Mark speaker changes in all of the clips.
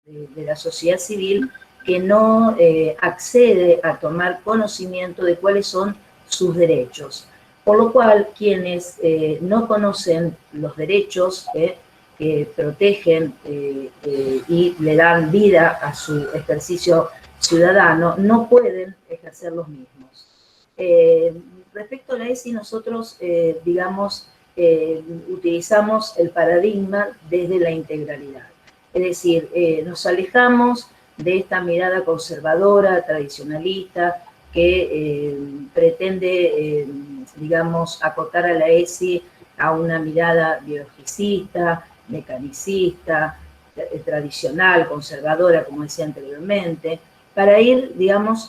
Speaker 1: de la sociedad civil que no accede a tomar conocimiento de cuáles son sus derechos. Por lo cual, quienes no conocen los derechos que protegen y le dan vida a su ejercicio ciudadano, no pueden ejercer los mismos. Respecto a la ESI, nosotros, utilizamos el paradigma desde la integralidad. Es decir, nos alejamos de esta mirada conservadora, tradicionalista, que pretende, acotar a la ESI a una mirada biologicista, mecanicista, tradicional, conservadora, como decía anteriormente, para ir,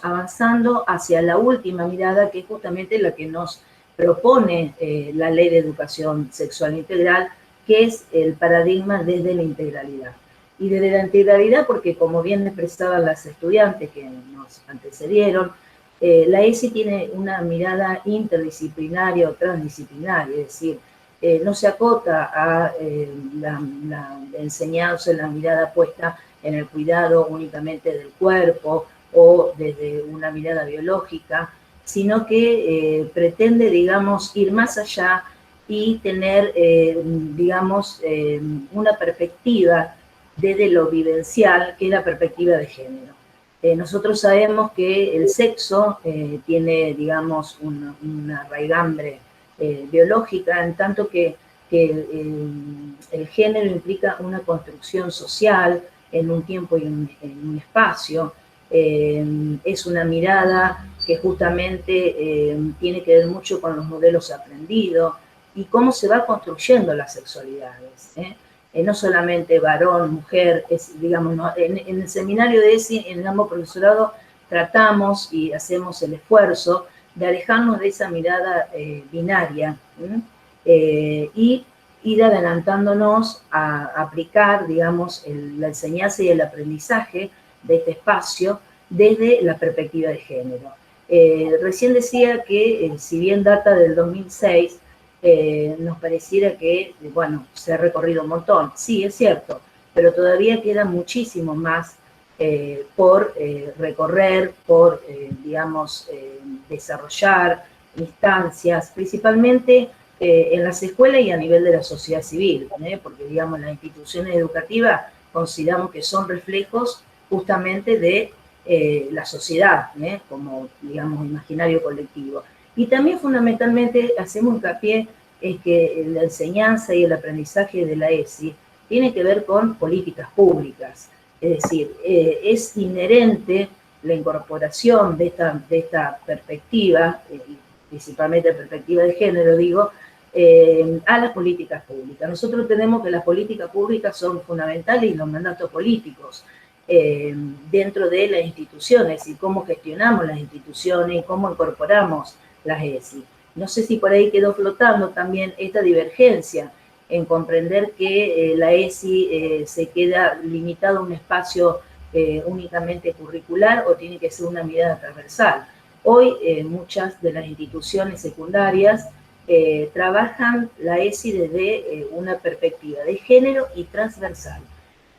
Speaker 1: avanzando hacia la última mirada, que es justamente la que nos propone la Ley de Educación Sexual Integral, que es el paradigma desde la integralidad. Y desde la integralidad, porque como bien expresaban las estudiantes que nos antecedieron, la ESI tiene una mirada interdisciplinaria o transdisciplinaria, es decir, no se acota a la enseñanza, la mirada puesta en el cuidado únicamente del cuerpo o desde una mirada biológica, sino que pretende, ir más allá y tener, una perspectiva desde lo vivencial, que es la perspectiva de género. Nosotros sabemos que el sexo tiene, una raigambre biológica, en tanto que el género implica una construcción social en un tiempo y en un espacio. Es una mirada que justamente tiene que ver mucho con los modelos aprendidos y cómo se va construyendo las sexualidades. No solamente varón, mujer, en el seminario de ESI, en ambos profesorado, tratamos y hacemos el esfuerzo de alejarnos de esa mirada binaria y ir adelantándonos a aplicar, la enseñanza y el aprendizaje de este espacio desde la perspectiva de género. Recién decía que, si bien data del 2006, nos pareciera que, se ha recorrido un montón. Sí, es cierto, pero todavía queda muchísimo más por recorrer, por, desarrollar instancias, principalmente en las escuelas y a nivel de la sociedad civil, porque, las instituciones educativas consideramos que son reflejos justamente de la sociedad, como, imaginario colectivo. Y también fundamentalmente hacemos hincapié en que la enseñanza y el aprendizaje de la ESI tiene que ver con políticas públicas. Es decir, es inherente la incorporación de esta perspectiva, principalmente perspectiva de género, a las políticas públicas. Nosotros tenemos que las políticas públicas son fundamentales y los mandatos políticos dentro de las instituciones y cómo gestionamos las instituciones y cómo incorporamos las ESI. No sé si por ahí quedó flotando también esta divergencia en comprender que la ESI se queda limitado a un espacio únicamente curricular o tiene que ser una mirada transversal. Hoy muchas de las instituciones secundarias trabajan la ESI desde una perspectiva de género y transversal,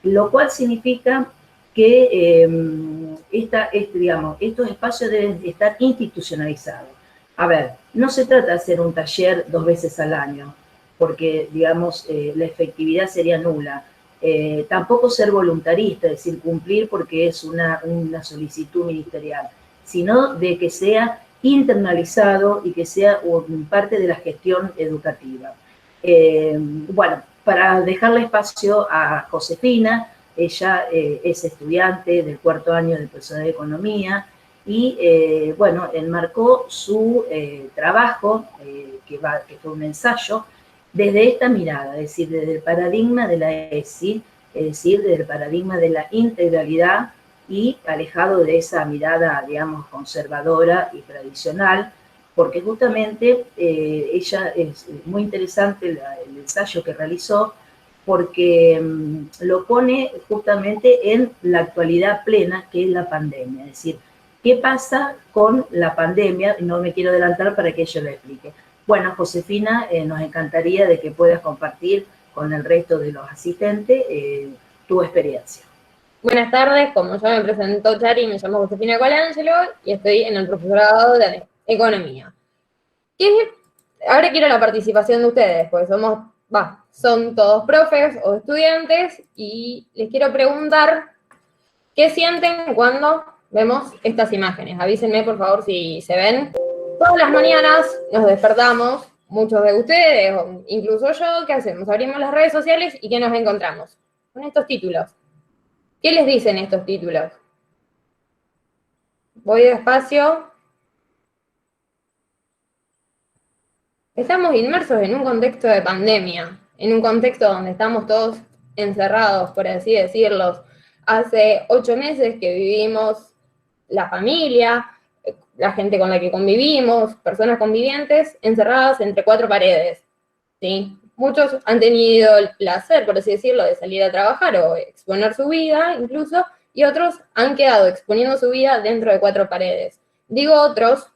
Speaker 1: lo cual significa que estos espacios deben estar institucionalizados. A ver, no se trata de hacer un taller 2 veces al año, porque, la efectividad sería nula. Tampoco ser voluntarista, es decir, cumplir porque es una solicitud ministerial, sino de que sea internalizado y que sea parte de la gestión educativa. Para dejarle espacio a Josefina, ella es estudiante del 4º año del profesorado de Economía y, enmarcó su trabajo, que fue un ensayo, desde esta mirada, es decir, desde el paradigma de la ESI, es decir, desde el paradigma de la integralidad y alejado de esa mirada, conservadora y tradicional, porque justamente ella es muy interesante el ensayo que realizó, porque lo pone justamente en la actualidad plena, que es la pandemia. Es decir, ¿qué pasa con la pandemia? No me quiero adelantar para que ella lo explique. Bueno, Josefina, nos encantaría de que puedas compartir con el resto de los asistentes tu experiencia.
Speaker 2: Buenas tardes, como ya me presentó Chari, me llamo Josefina Colangelo y estoy en el profesorado de Economía. Ahora quiero la participación de ustedes, pues son todos profes o estudiantes y les quiero preguntar qué sienten cuando vemos estas imágenes. Avísenme, por favor, si se ven. Todas las mañanas nos despertamos, muchos de ustedes, o incluso yo, ¿qué hacemos? Abrimos las redes sociales y ¿qué nos encontramos? Con estos títulos. ¿Qué les dicen estos títulos? Voy despacio. Estamos inmersos en un contexto de pandemia, en un contexto donde estamos todos encerrados, por así decirlo. Hace 8 meses que vivimos la familia, la gente con la que convivimos, personas convivientes, encerradas entre 4 paredes, ¿sí? Muchos han tenido el placer, por así decirlo, de salir a trabajar o exponer su vida incluso, y otros han quedado exponiendo su vida dentro de 4 paredes. Digo otros,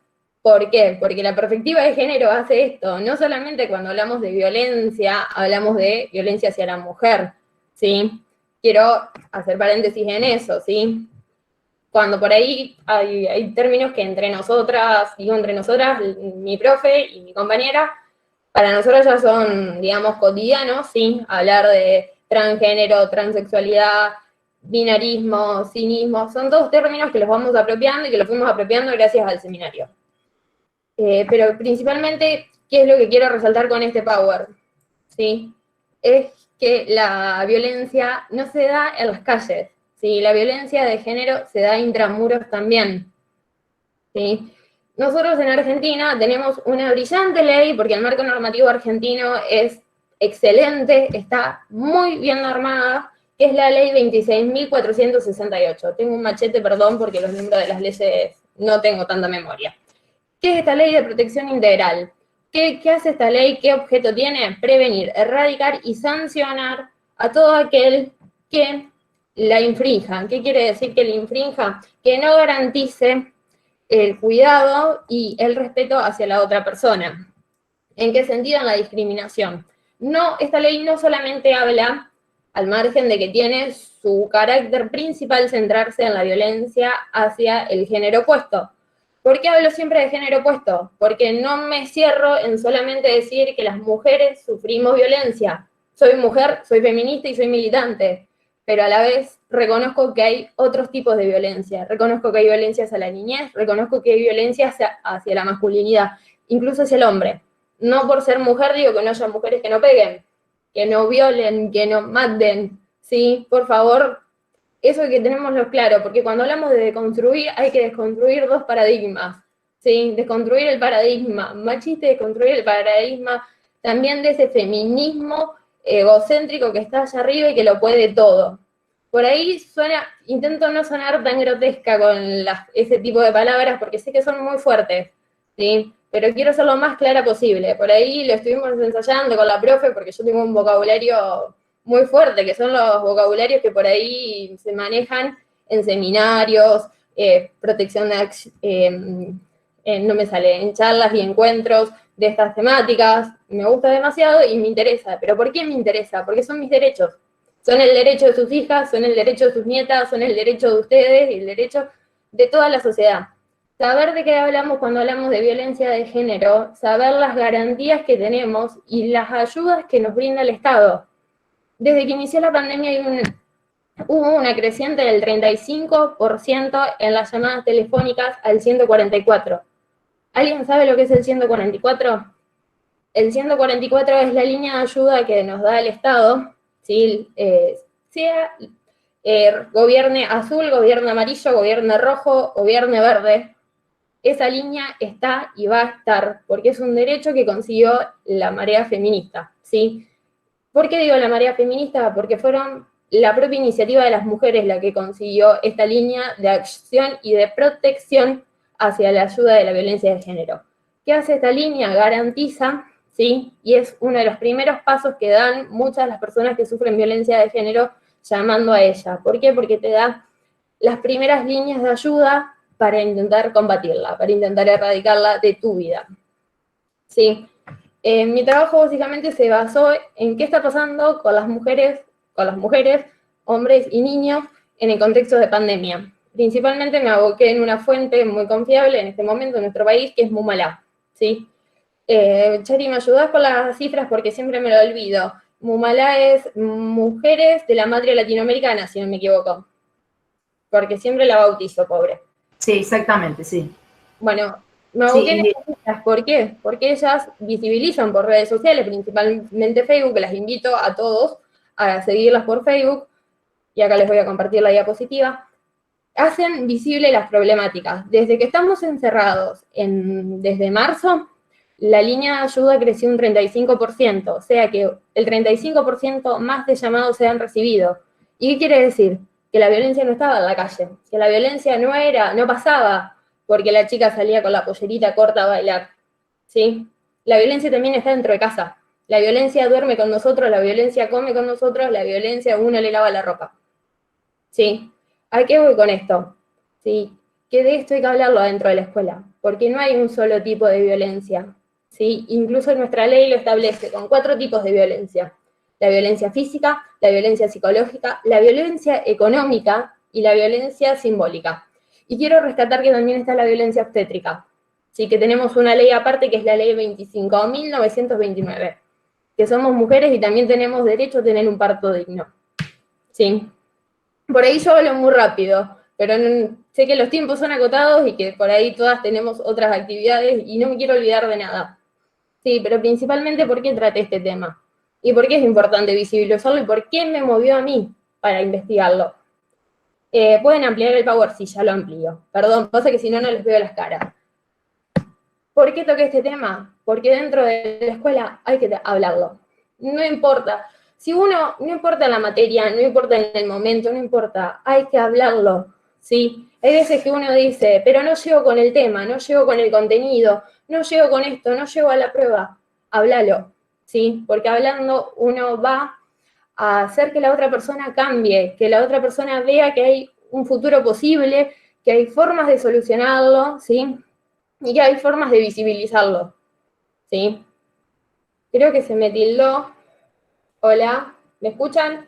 Speaker 2: ¿por qué? Porque la perspectiva de género hace esto. No solamente cuando hablamos de violencia, hablamos de violencia hacia la mujer, ¿sí? Quiero hacer paréntesis en eso, ¿sí? Cuando por ahí hay términos que entre nosotras, mi profe y mi compañera, para nosotros ya son, digamos, cotidianos, ¿sí? Hablar de transgénero, transexualidad, binarismo, cinismo, son todos términos que los vamos apropiando y que los fuimos apropiando gracias al seminario. Pero principalmente, ¿qué es lo que quiero resaltar con este Power? ¿Sí? Es que la violencia no se da en las calles, ¿sí? La violencia de género se da intramuros también, ¿sí? Nosotros en Argentina tenemos una brillante ley, porque el marco normativo argentino es excelente, está muy bien normada, que es la ley 26.468. Tengo un machete, perdón, porque los números de las leyes no tengo tanta memoria. ¿Qué es esta ley de protección integral? ¿Qué hace esta ley? ¿Qué objeto tiene? Prevenir, erradicar y sancionar a todo aquel que la infrinja. ¿Qué quiere decir que la infrinja? Que no garantice el cuidado y el respeto hacia la otra persona. ¿En qué sentido? En la discriminación. No, esta ley no solamente habla, al margen de que tiene su carácter principal centrarse en la violencia hacia el género opuesto. ¿Por qué hablo siempre de género opuesto? Porque no me cierro en solamente decir que las mujeres sufrimos violencia. Soy mujer, soy feminista y soy militante, pero a la vez reconozco que hay otros tipos de violencia. Reconozco que hay violencia hacia la niñez, reconozco que hay violencia hacia la masculinidad, incluso hacia el hombre. No por ser mujer digo que no haya mujeres que no peguen, que no violen, que no maten, ¿sí? Por favor, eso hay que tenerlo claro, porque cuando hablamos de deconstruir, hay que desconstruir 2 paradigmas, ¿sí? Desconstruir el paradigma machista y desconstruir el paradigma también de ese feminismo egocéntrico que está allá arriba y que lo puede todo. Por ahí intento no sonar tan grotesca con ese tipo de palabras, porque sé que son muy fuertes, ¿sí? Pero quiero ser lo más clara posible. Por ahí lo estuvimos ensayando con la profe, porque yo tengo un vocabulario muy fuerte, que son los vocabularios que por ahí se manejan en seminarios, protección de, no me sale, en charlas y encuentros de estas temáticas. Me gusta demasiado y me interesa. ¿Pero por qué me interesa? Porque son mis derechos. Son el derecho de sus hijas, son el derecho de sus nietas, son el derecho de ustedes y el derecho de toda la sociedad. Saber de qué hablamos cuando hablamos de violencia de género, saber las garantías que tenemos y las ayudas que nos brinda el Estado. Desde que inició la pandemia hubo una creciente del 35% en las llamadas telefónicas al 144. ¿Alguien sabe lo que es el 144? El 144 es la línea de ayuda que nos da el Estado, ¿sí? Gobierne azul, gobierne amarillo, gobierne rojo, gobierne verde. Esa línea está y va a estar, porque es un derecho que consiguió la marea feminista, ¿sí? ¿Por qué digo la marea feminista? Porque fueron la propia iniciativa de las mujeres la que consiguió esta línea de acción y de protección hacia la ayuda de la violencia de género. ¿Qué hace esta línea? Garantiza, ¿sí? Y es uno de los primeros pasos que dan muchas de las personas que sufren violencia de género llamando a ella. ¿Por qué? Porque te da las primeras líneas de ayuda para intentar combatirla, para intentar erradicarla de tu vida, ¿sí? Mi trabajo básicamente se basó en qué está pasando con las mujeres, hombres y niños, en el contexto de pandemia. Principalmente me aboqué en una fuente muy confiable en este momento en nuestro país, que es Mumalá, ¿sí? Chari, ¿me ayudás con las cifras? Porque siempre me lo olvido. Mumalá es Mujeres de la Madre Latinoamericana, si no me equivoco. Porque siempre la bautizo, pobre.
Speaker 1: Sí, exactamente, sí.
Speaker 2: Bueno, me aboqué en estas cifras. ¿Por qué? Porque ellas visibilizan por redes sociales, principalmente Facebook, las invito a todos a seguirlas por Facebook, y acá les voy a compartir la diapositiva. Hacen visible las problemáticas. Desde que estamos encerrados desde marzo, la línea de ayuda creció un 35%, o sea que el 35% más de llamados se han recibido. ¿Y qué quiere decir? Que la violencia no estaba en la calle, que la violencia no pasaba porque la chica salía con la pollerita corta a bailar, ¿sí? La violencia también está dentro de casa. La violencia duerme con nosotros, la violencia come con nosotros, la violencia uno le lava la ropa, ¿sí? ¿A qué voy con esto? ¿Sí? Que de esto hay que hablarlo dentro de la escuela, porque no hay un solo tipo de violencia, ¿sí? Incluso nuestra ley lo establece con 4 tipos de violencia: la violencia física, la violencia psicológica, la violencia económica y la violencia simbólica. Y quiero rescatar que también está la violencia obstétrica, ¿sí? Que tenemos una ley aparte, que es la ley 25.929, que somos mujeres y también tenemos derecho a tener un parto digno, ¿sí? Por ahí yo hablo muy rápido, pero sé que los tiempos son acotados y que por ahí todas tenemos otras actividades y no me quiero olvidar de nada. Sí, pero principalmente ¿por qué traté este tema? ¿Y por qué es importante visibilizarlo? ¿Y por qué me movió a mí para investigarlo? Pueden ampliar el power, sí, ya lo amplío. Perdón, pasa que si no, no les veo las caras. ¿Por qué toqué este tema? Porque dentro de la escuela hay que hablarlo. No importa. No importa la materia, no importa en el momento, no importa, hay que hablarlo, ¿sí? Hay veces que uno dice, pero no llego con el tema, no llego con el contenido, no llego con esto, no llego a la prueba. Háblalo, ¿sí? Porque hablando uno va a hacer que la otra persona cambie, que la otra persona vea que hay un futuro posible, que hay formas de solucionarlo, ¿sí? Y que hay formas de visibilizarlo, ¿sí? Creo que se me tildó. Hola, ¿me escuchan?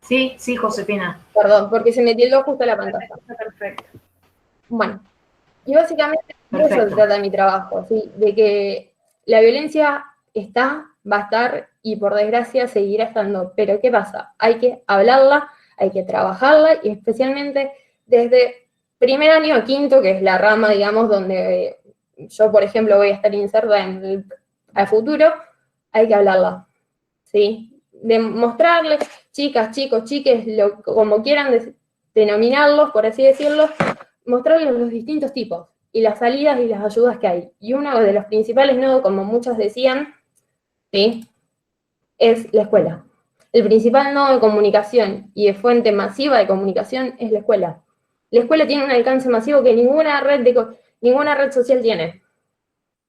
Speaker 1: Sí, sí, Josefina.
Speaker 2: Perdón, porque se me tildó justo la pantalla.
Speaker 1: Perfecto.
Speaker 2: Bueno, y básicamente de eso se
Speaker 1: Perfecto.
Speaker 2: trata mi trabajo, ¿sí? De que la violencia está, va a estar y por desgracia seguirá estando. Pero ¿qué pasa? Hay que hablarla, hay que trabajarla y especialmente desde primer año a quinto, que es la rama, digamos, donde yo, por ejemplo, voy a estar inserta al futuro, hay que hablarla, ¿sí? De mostrarles, chicas, chicos, chiques, como quieran denominarlos, por así decirlo, mostrarles los distintos tipos y las salidas y las ayudas que hay. Y uno de los principales nodos, como muchos decían, ¿sí?, es la escuela. El principal nodo de comunicación y de fuente masiva de comunicación es la escuela. La escuela tiene un alcance masivo que ninguna red social tiene.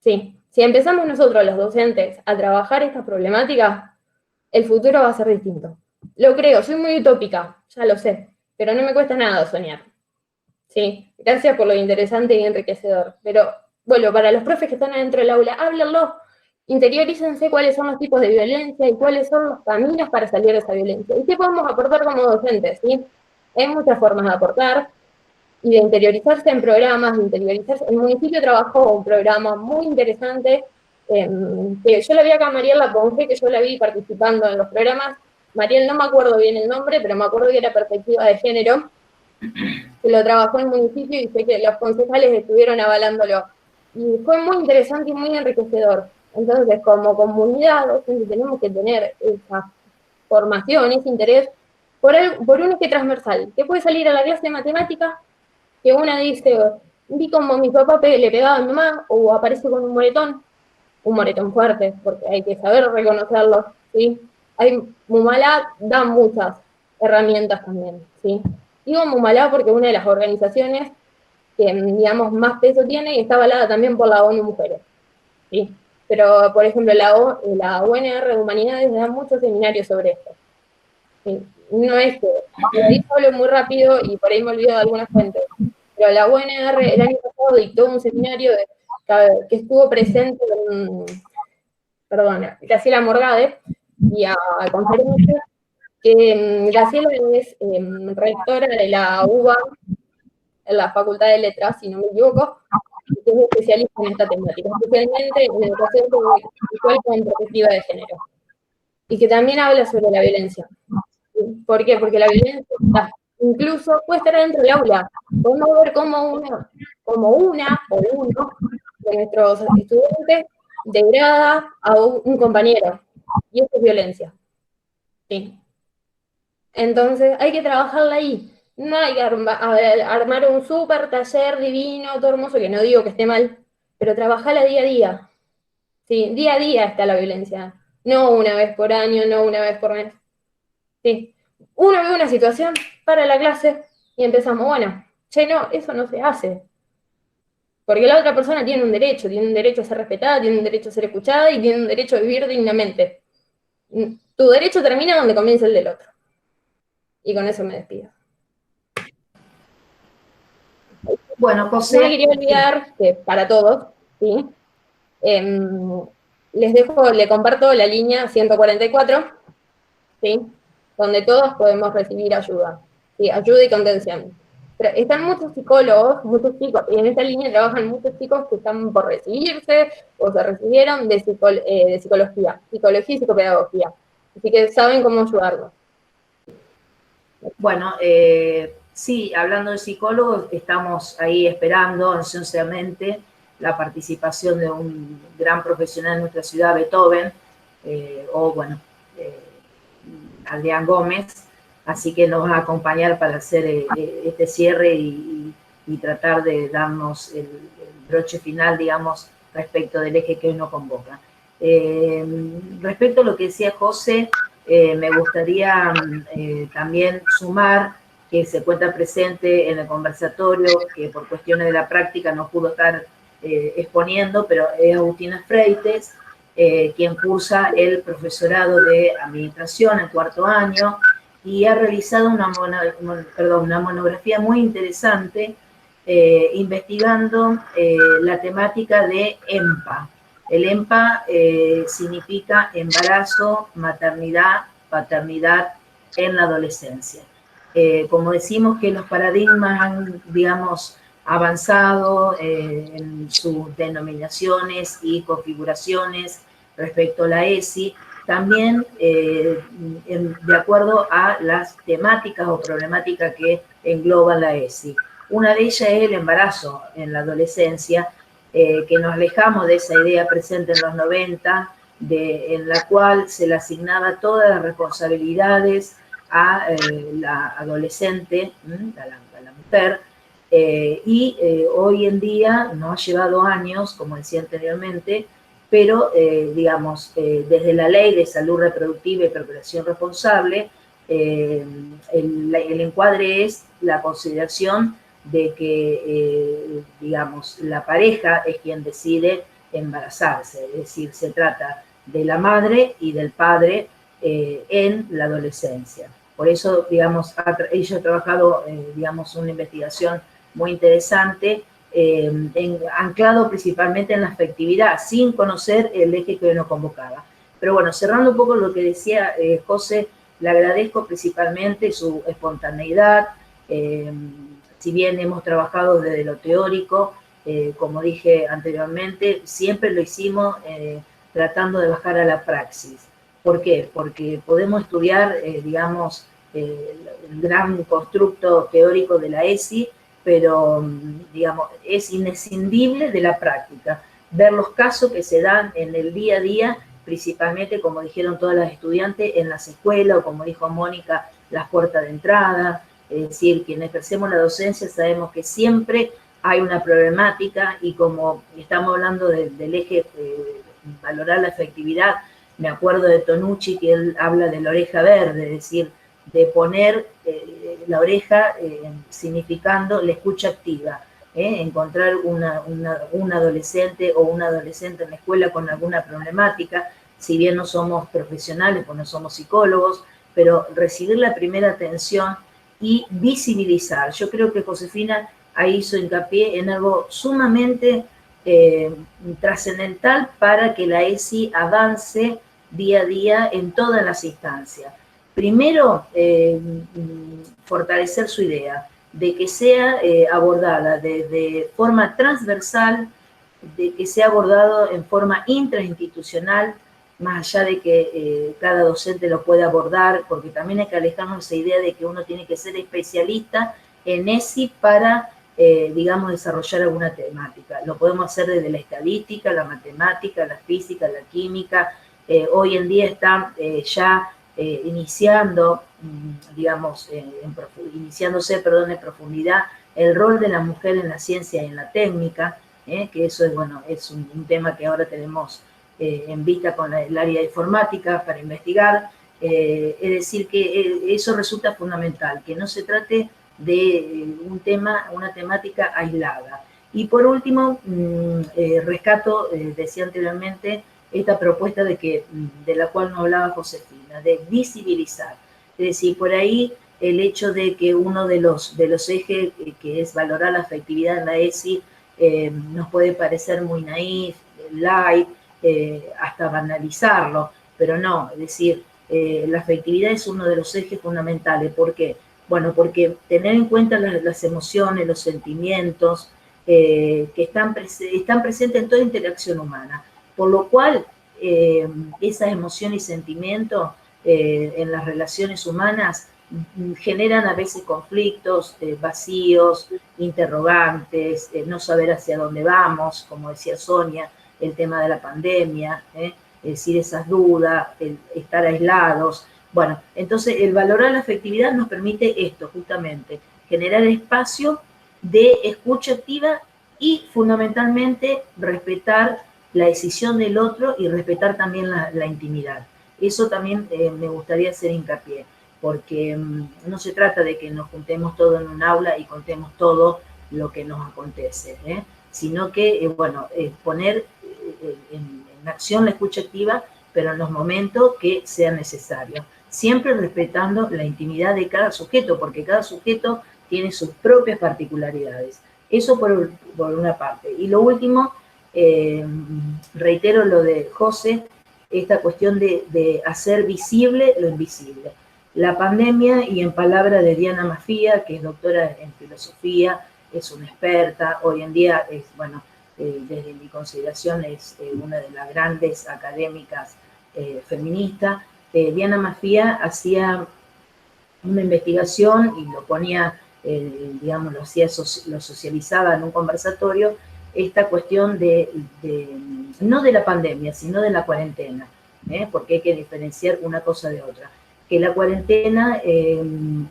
Speaker 2: Sí. Si empezamos nosotros, los docentes, a trabajar estas problemáticas, el futuro va a ser distinto. Lo creo, soy muy utópica, ya lo sé, pero no me cuesta nada soñar. Sí, gracias por lo interesante y enriquecedor. Pero, bueno, para los profes que están adentro del aula, háblenlo, interiorícense cuáles son los tipos de violencia y cuáles son los caminos para salir de esa violencia. ¿Y qué podemos aportar como docentes? ¿Sí? Hay muchas formas de aportar y de interiorizarse en programas, de interiorizarse. El municipio trabajó un programa muy interesante, que yo la vi acá a Mariel Laponge, que yo la vi participando en los programas. Mariel, no me acuerdo bien el nombre, pero me acuerdo que era perspectiva de género, que lo trabajó en el municipio y sé que los concejales estuvieron avalándolo. Y fue muy interesante y muy enriquecedor. Entonces, como comunidad docente tenemos que tener esa formación, ese interés por un eje transversal. Que puede salir a la clase de matemática, que una dice, vi como mi papá le pegaba a mi mamá, o aparece con un moretón fuerte, porque hay que saber reconocerlo, ¿sí? Mumalá da muchas herramientas también, ¿sí? Digo Mumalá porque es una de las organizaciones que, digamos, más peso tiene y está avalada también por la ONU Mujeres, ¿sí? Pero, por ejemplo, la UNR de Humanidades da muchos seminarios sobre esto, ¿sí? No es que, por ahí hablo muy rápido y por ahí me olvido de algunas fuentes, pero la UNR el año pasado dictó un seminario que estuvo presente Graciela Morgade, y a conferencias que Graciela es rectora de la UBA, en la Facultad de Letras, si no me equivoco, y que es especialista en esta temática, especialmente en educación sexual con perspectiva de género. Y que también habla sobre la violencia. ¿Por qué? Porque la violencia incluso puede estar dentro del aula. Podemos ver cómo una o uno de nuestros estudiantes degrada a un compañero. Y eso es violencia. Sí. Entonces hay que trabajarla ahí. No hay que armar un súper taller divino, todo hermoso, que no digo que esté mal, pero trabajarla día a día. Sí, día a día está la violencia. No una vez por año, no una vez por mes. Sí. Uno ve una situación, para la clase y empezamos, bueno, che, no, eso no se hace. Porque la otra persona tiene un derecho a ser respetada, tiene un derecho a ser escuchada y tiene un derecho a vivir dignamente. Tu derecho termina donde comienza el del otro. Y con eso me despido.
Speaker 1: Bueno, José.
Speaker 2: No me quería olvidar que para todos, ¿sí? Le comparto la línea 144, ¿sí? Donde todos podemos recibir ayuda, ¿sí? Ayuda y contención. Pero están muchos psicólogos, muchos chicos, y en esta línea trabajan muchos chicos que están por recibirse o se recibieron de psicología y psicopedagogía. Así que saben cómo ayudarnos.
Speaker 1: Bueno, sí, hablando de psicólogos, estamos ahí esperando ansiosamente la participación de un gran profesional en nuestra ciudad, Beethoven, Adrián Gómez, así que nos va a acompañar para hacer este cierre y tratar de darnos el broche final, digamos, respecto del eje que hoy nos convoca. Respecto a lo que decía José, me gustaría también sumar que se encuentra presente en el conversatorio, que por cuestiones de la práctica no pudo estar exponiendo, pero es Agustina Freites, quien cursa el profesorado de administración en cuarto año y ha realizado una monografía muy interesante investigando la temática de EMPA. El EMPA significa embarazo, maternidad, paternidad en la adolescencia. Como decimos que los paradigmas han, digamos, avanzado en sus denominaciones y configuraciones respecto a la ESI, también de acuerdo a las temáticas o problemáticas que engloban la ESI. Una de ellas es el embarazo en la adolescencia, que nos alejamos de esa idea presente en los 90, en la cual se le asignaba todas las responsabilidades a la adolescente, a la mujer, hoy en día nos ha llevado años, como decía anteriormente, pero digamos, desde la Ley de Salud Reproductiva y Procreación Responsable, el encuadre es la consideración de que, digamos, la pareja es quien decide embarazarse, es decir, se trata de la madre y del padre en la adolescencia. Por eso, digamos, ella ha trabajado, digamos, una investigación muy interesante, anclado principalmente en la afectividad, sin conocer el eje que hoy nos convocaba. Pero bueno, cerrando un poco lo que decía José, le agradezco principalmente su espontaneidad. Si bien hemos trabajado desde lo teórico, como dije anteriormente, siempre lo hicimos tratando de bajar a la praxis. ¿Por qué? Porque podemos estudiar, digamos, el gran constructo teórico de la ESI, pero, digamos, es inescindible de la práctica. Ver los casos que se dan en el día a día, principalmente, como dijeron todas las estudiantes, en las escuelas, o como dijo Mónica, las puertas de entrada. Es decir, quienes ejercemos la docencia sabemos que siempre hay una problemática y como estamos hablando del eje valorar la efectividad, me acuerdo de Tonucci que él habla de la oreja verde, es decir, de poner la oreja significando la escucha activa, encontrar un adolescente o una adolescente en la escuela con alguna problemática, si bien no somos profesionales, pues no somos psicólogos, pero recibir la primera atención y visibilizar. Yo creo que Josefina ahí hizo hincapié en algo sumamente trascendental para que la ESI avance día a día en todas las instancias. primero, fortalecer su idea de que sea abordada de forma transversal, de que sea abordado en forma intrainstitucional, más allá de que cada docente lo pueda abordar, porque también hay que alejarnos de esa idea de que uno tiene que ser especialista en ESI para, digamos, desarrollar alguna temática. Lo podemos hacer desde la estadística, la matemática, la física, la química. Hoy en día están ya iniciando, digamos, iniciándose, perdón, en profundidad el rol de la mujer en la ciencia y en la técnica, que eso es, bueno, es un tema que ahora tenemos en vista con el área de informática para investigar. Es decir, que eso resulta fundamental, que no se trate de un tema, una temática aislada. Y por último, rescato, decía anteriormente, esta propuesta de la cual nos hablaba Josefina, de visibilizar. Es decir, por ahí el hecho de que uno de los ejes, que es valorar la afectividad en la ESI, nos puede parecer muy naif, light, hasta banalizarlo, pero no, es decir, la afectividad es uno de los ejes fundamentales. ¿Por qué? Bueno, porque tener en cuenta las emociones, los sentimientos, que están presentes en toda interacción humana, por lo cual esas emociones y sentimientos en las relaciones humanas generan a veces conflictos, vacíos, interrogantes, no saber hacia dónde vamos, como decía Sonia, el tema de la pandemia, es decir, esas dudas, el estar aislados. Bueno, entonces el valorar la afectividad nos permite esto, justamente, generar espacio de escucha activa y fundamentalmente respetar la decisión del otro y respetar también la intimidad. Eso también me gustaría hacer hincapié, porque no se trata de que nos juntemos todos en un aula y contemos todo lo que nos acontece, sino que, bueno, poner en acción la escucha activa, pero en los momentos que sean necesarios, siempre respetando la intimidad de cada sujeto, porque cada sujeto tiene sus propias particularidades. Eso por una parte. Y lo último, reitero lo de José, esta cuestión de hacer visible lo invisible. La pandemia, y en palabra de Diana Mafía, que es doctora en filosofía, es una experta, hoy en día es, bueno, desde mi consideración es una de las grandes académicas feministas. Diana Mafía hacía una investigación y lo ponía, digamos, lo socializaba en un conversatorio, esta cuestión no de la pandemia, sino de la cuarentena, porque hay que diferenciar una cosa de otra. Que la cuarentena,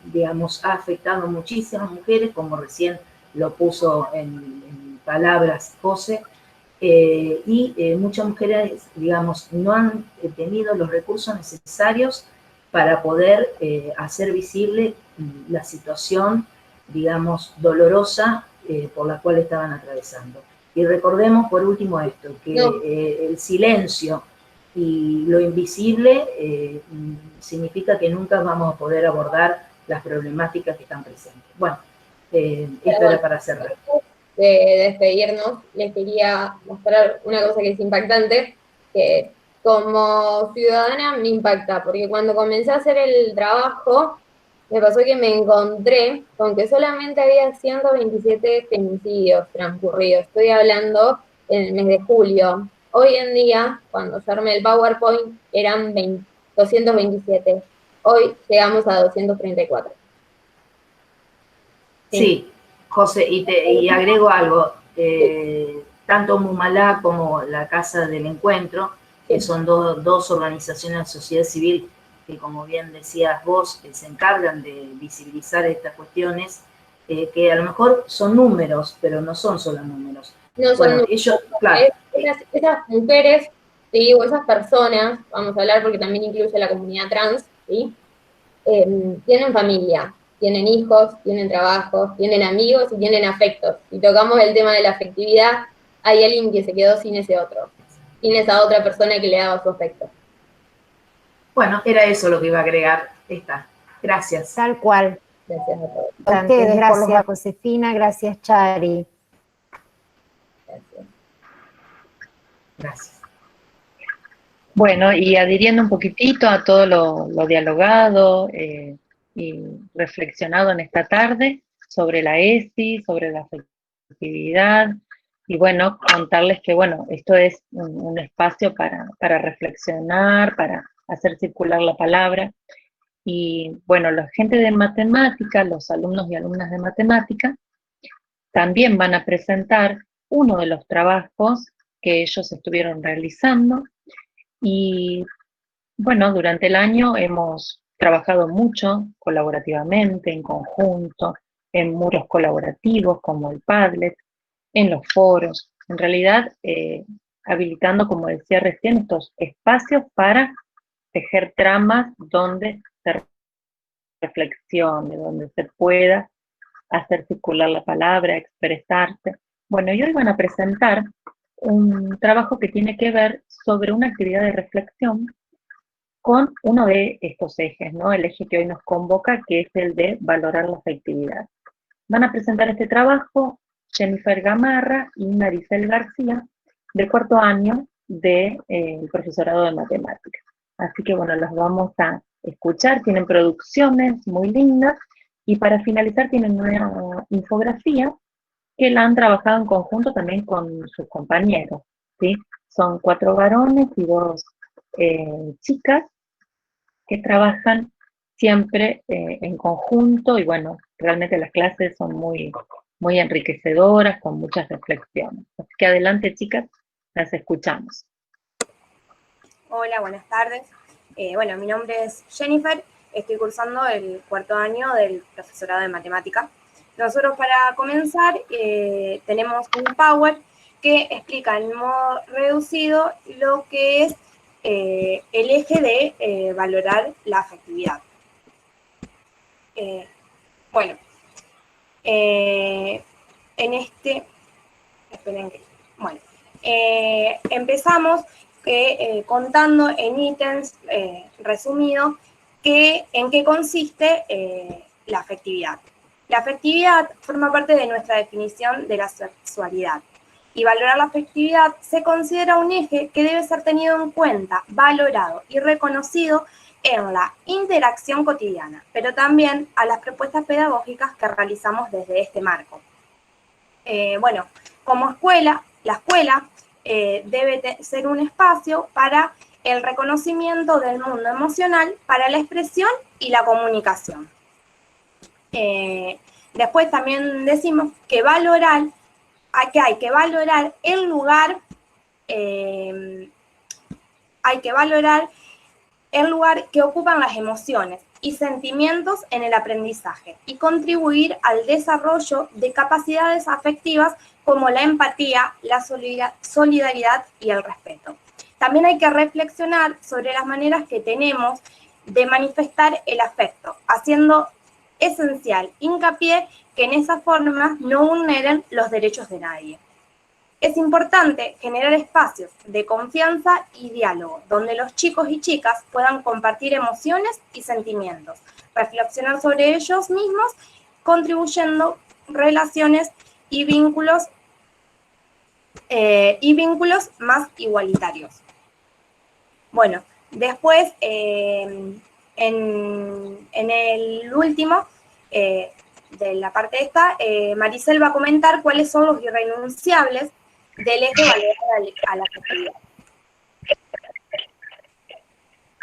Speaker 1: digamos, ha afectado a muchísimas mujeres, como recién lo puso en palabras José, y muchas mujeres, digamos, no han tenido los recursos necesarios para poder hacer visible la situación, digamos, dolorosa por la cual estaban atravesando. Y recordemos por último esto, que el silencio y lo invisible significa que nunca vamos a poder abordar las problemáticas que están presentes. Bueno, esto era para cerrar.
Speaker 2: De despedirnos, les quería mostrar una cosa que es impactante, que como ciudadana me impacta, porque cuando comencé a hacer el trabajo, me pasó que me encontré con que solamente había 127 femicidios transcurridos. Estoy hablando en el mes de julio. Hoy en día, cuando yo armé el PowerPoint, eran 227. Hoy llegamos a 234.
Speaker 1: Sí, José, y agrego algo. Tanto Mumalá como la Casa del Encuentro, que son dos organizaciones de sociedad civil que, como bien decías vos, se encargan de visibilizar estas cuestiones, que a lo mejor son números, pero no son solo números.
Speaker 2: No son números.
Speaker 1: Ellos, claro.
Speaker 2: Esas mujeres, ¿sí? O esas personas, vamos a hablar porque también incluye la comunidad trans, ¿sí? Tienen familia, tienen hijos, tienen trabajos, tienen amigos y tienen afectos. Si tocamos el tema de la afectividad, hay alguien que se quedó sin ese otro, sin esa otra persona que le daba su afecto.
Speaker 1: Bueno, era eso lo que iba a agregar. Gracias.
Speaker 3: Tal cual.
Speaker 2: Gracias a todos.
Speaker 3: A ustedes, gracias Josefina, gracias Chari.
Speaker 2: Gracias.
Speaker 1: Gracias.
Speaker 4: Bueno, y adhiriendo un poquitito a todo lo dialogado y reflexionado en esta tarde sobre la ESI, sobre la afectividad, y bueno, contarles que bueno, esto es un espacio para reflexionar, para hacer circular la palabra, y bueno, la gente de matemática, los alumnos y alumnas de matemática, también van a presentar uno de los trabajos que ellos estuvieron realizando, y bueno, durante el año hemos trabajado mucho colaborativamente, en conjunto, en muros colaborativos como el Padlet, en los foros, en realidad habilitando, como decía recién, estos espacios para tejer tramas donde se reflexione, donde se pueda hacer circular la palabra, expresarse. Bueno, y hoy van a presentar un trabajo que tiene que ver sobre una actividad de reflexión con uno de estos ejes, ¿no? El eje que hoy nos convoca, que es el de valorar la afectividad. Van a presentar este trabajo Jennifer Gamarra y Maricel García, de cuarto año del profesorado de matemáticas. Así que bueno, los vamos a escuchar, tienen producciones muy lindas, y para finalizar tienen una infografía que la han trabajado en conjunto también con sus compañeros, ¿sí? Son 4 varones y 2 chicas que trabajan siempre en conjunto, y bueno, realmente las clases son muy, muy enriquecedoras, con muchas reflexiones. Así que adelante, chicas, las escuchamos.
Speaker 5: Hola, buenas tardes. Bueno, mi nombre es Jennifer, estoy cursando el cuarto año del profesorado de matemática. Nosotros, para comenzar, tenemos un Power que explica en modo reducido lo que es el eje de valorar la afectividad. Bueno, en este... Esperen que... Bueno, empezamos contando en ítems resumido en qué consiste la afectividad. La afectividad forma parte de nuestra definición de la sexualidad, y valorar la afectividad se considera un eje que debe ser tenido en cuenta, valorado y reconocido en la interacción cotidiana, pero también a las propuestas pedagógicas que realizamos desde este marco. Bueno, como escuela, la escuela debe ser un espacio para el reconocimiento del mundo emocional, para la expresión y la comunicación. Después también decimos que hay que valorar el lugar, que ocupan las emociones y sentimientos en el aprendizaje, y contribuir al desarrollo de capacidades afectivas como la empatía, la solidaridad y el respeto. También hay que reflexionar sobre las maneras que tenemos de manifestar el afecto, haciendo esencial hincapié que en esas formas no vulneren los derechos de nadie. Es importante generar espacios de confianza y diálogo, donde los chicos y chicas puedan compartir emociones y sentimientos, reflexionar sobre ellos mismos, contribuyendo relaciones y vínculos más igualitarios. Bueno, después, en el último, de la parte esta, Maricel va a comentar cuáles son los irrenunciables del eje valorar a la afectividad.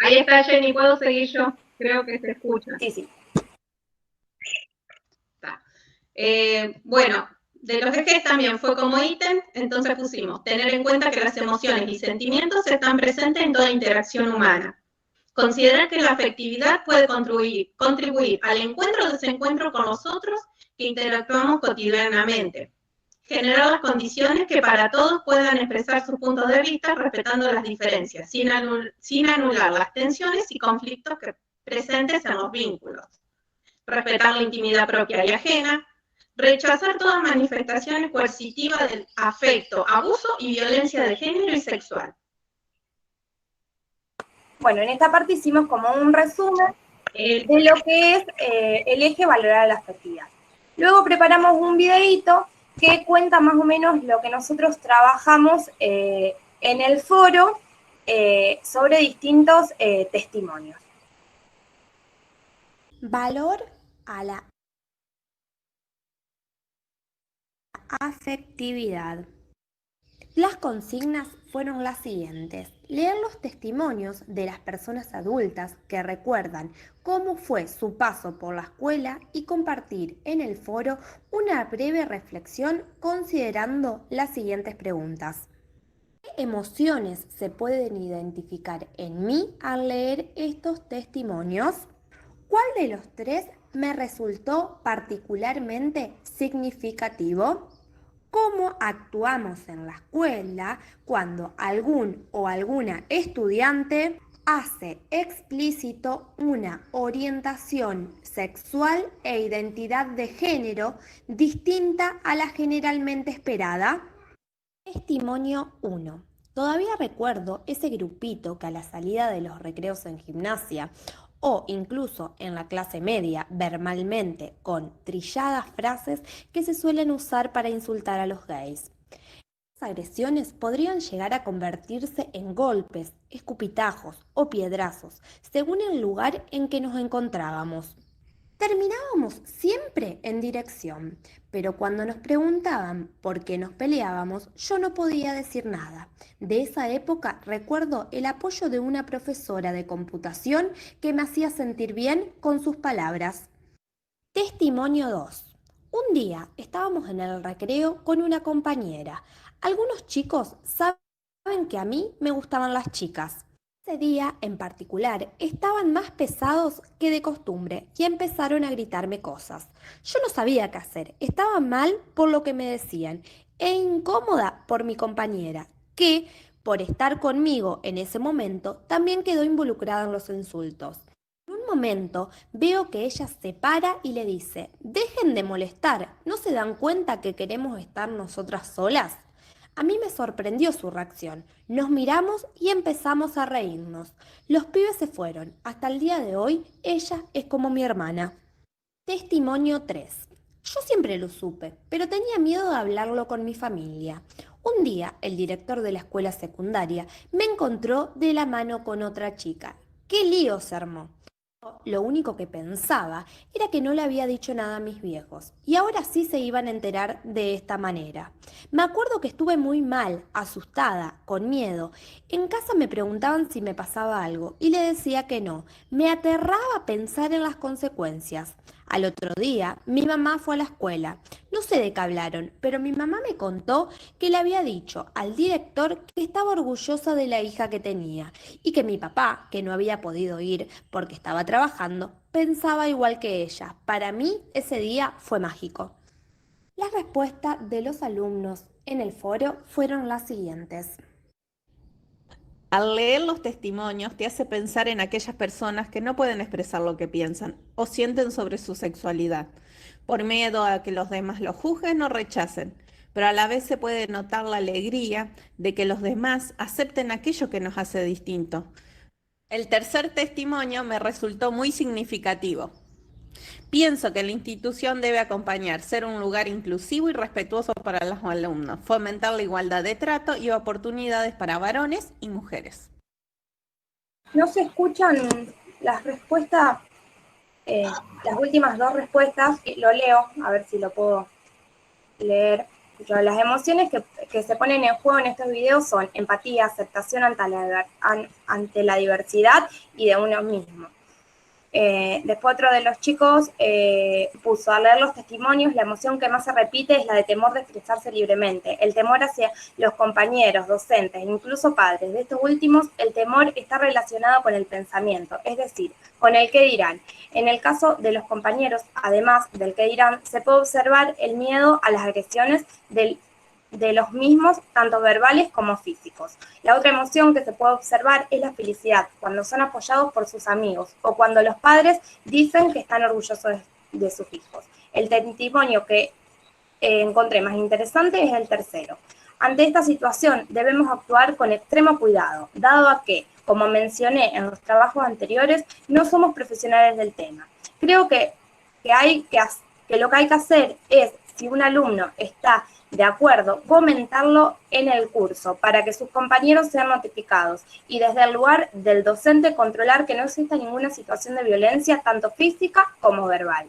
Speaker 2: Ahí está, Jenny, ¿puedo seguir yo? Creo que se escucha.
Speaker 5: Sí, sí.
Speaker 2: Bueno, de los ejes también fue como ítem, entonces pusimos tener en cuenta que las emociones y sentimientos están presentes en toda interacción humana. Considerar que la afectividad puede contribuir al encuentro o desencuentro con los otros que interactuamos cotidianamente. Generar las condiciones que para todos puedan expresar sus puntos de vista respetando las diferencias, sin anular las tensiones y conflictos presentes en los vínculos. Respetar la intimidad propia y ajena. Rechazar todas manifestaciones coercitivas del afecto, abuso y violencia de género y sexual.
Speaker 5: Bueno, en esta parte hicimos como un resumen de lo que es el eje valorar la afectividad. Luego preparamos un videíto que cuenta más o menos lo que nosotros trabajamos en el foro sobre distintos testimonios.
Speaker 6: Valor a la afectividad. Las consignas fueron las siguientes: leer los testimonios de las personas adultas que recuerdan cómo fue su paso por la escuela y compartir en el foro una breve reflexión considerando las siguientes preguntas. ¿Qué emociones se pueden identificar en mí al leer estos testimonios? ¿Cuál de los tres me resultó particularmente significativo? ¿Cómo actuamos en la escuela cuando algún o alguna estudiante hace explícito una orientación sexual e identidad de género distinta a la generalmente esperada? Testimonio 1. Todavía recuerdo ese grupito que a la salida de los recreos en gimnasia o incluso en la clase media, verbalmente, con trilladas frases que se suelen usar para insultar a los gays. Las agresiones podrían llegar a convertirse en golpes, escupitajos o piedrazos, según el lugar en que nos encontrábamos. Terminábamos siempre en dirección, pero cuando nos preguntaban por qué nos peleábamos, yo no podía decir nada. De esa época recuerdo el apoyo de una profesora de computación que me hacía sentir bien con sus palabras. Testimonio 2. Un día estábamos en el recreo con una compañera. Algunos chicos saben que a mí me gustaban las chicas. Ese día en particular estaban más pesados que de costumbre y empezaron a gritarme cosas. Yo no sabía qué hacer, estaba mal por lo que me decían e incómoda por mi compañera, que por estar conmigo en ese momento también quedó involucrada en los insultos. En un momento veo que ella se para y le dice: «Dejen de molestar, ¿no se dan cuenta que queremos estar nosotras solas?». A mí me sorprendió su reacción. Nos miramos y empezamos a reírnos. Los pibes se fueron. Hasta el día de hoy, ella es como mi hermana. Testimonio 3. Yo siempre lo supe, pero tenía miedo de hablarlo con mi familia. Un día, el director de la escuela secundaria me encontró de la mano con otra chica. ¡Qué lío se armó! Lo único que pensaba era que no le había dicho nada a mis viejos, y ahora sí se iban a enterar de esta manera. Me acuerdo que estuve muy mal, asustada, con miedo. En casa me preguntaban si me pasaba algo, y le decía que no. Me aterraba pensar en las consecuencias. Al otro día, mi mamá fue a la escuela. No sé de qué hablaron, pero mi mamá me contó que le había dicho al director que estaba orgullosa de la hija que tenía y que mi papá, que no había podido ir porque estaba trabajando, pensaba igual que ella. Para mí, ese día fue mágico. Las respuestas de los alumnos en el foro fueron las siguientes.
Speaker 7: Al leer los testimonios te hace pensar en aquellas personas que no pueden expresar lo que piensan o sienten sobre su sexualidad, por miedo a que los demás lo juzguen o rechacen, pero a la vez se puede notar la alegría de que los demás acepten aquello que nos hace distinto. El tercer testimonio me resultó muy significativo. Pienso que la institución debe acompañar, ser un lugar inclusivo y respetuoso para los alumnos, fomentar la igualdad de trato y oportunidades para varones y mujeres.
Speaker 5: No se escuchan las respuestas, las últimas dos respuestas, lo leo, a ver si lo puedo leer. Las emociones que se ponen en juego en estos videos son empatía, aceptación ante la diversidad y de uno mismo. Después otro de los chicos puso: al leer los testimonios, la emoción que más se repite es la de temor de expresarse libremente, el temor hacia los compañeros, docentes, incluso padres. De estos últimos, el temor está relacionado con el pensamiento, es decir, con el qué dirán. En el caso de los compañeros, además del qué dirán, se puede observar el miedo a las agresiones de los mismos, tanto verbales como físicos. La otra emoción que se puede observar es la felicidad, cuando son apoyados por sus amigos o cuando los padres dicen que están orgullosos de sus hijos. El testimonio que encontré más interesante es el tercero. Ante esta situación debemos actuar con extremo cuidado, dado a que, como mencioné en los trabajos anteriores, no somos profesionales del tema. Creo que lo que hay que hacer es si un alumno está de acuerdo, comentarlo en el curso para que sus compañeros sean notificados y desde el lugar del docente controlar que no exista ninguna situación de violencia, tanto física como verbal.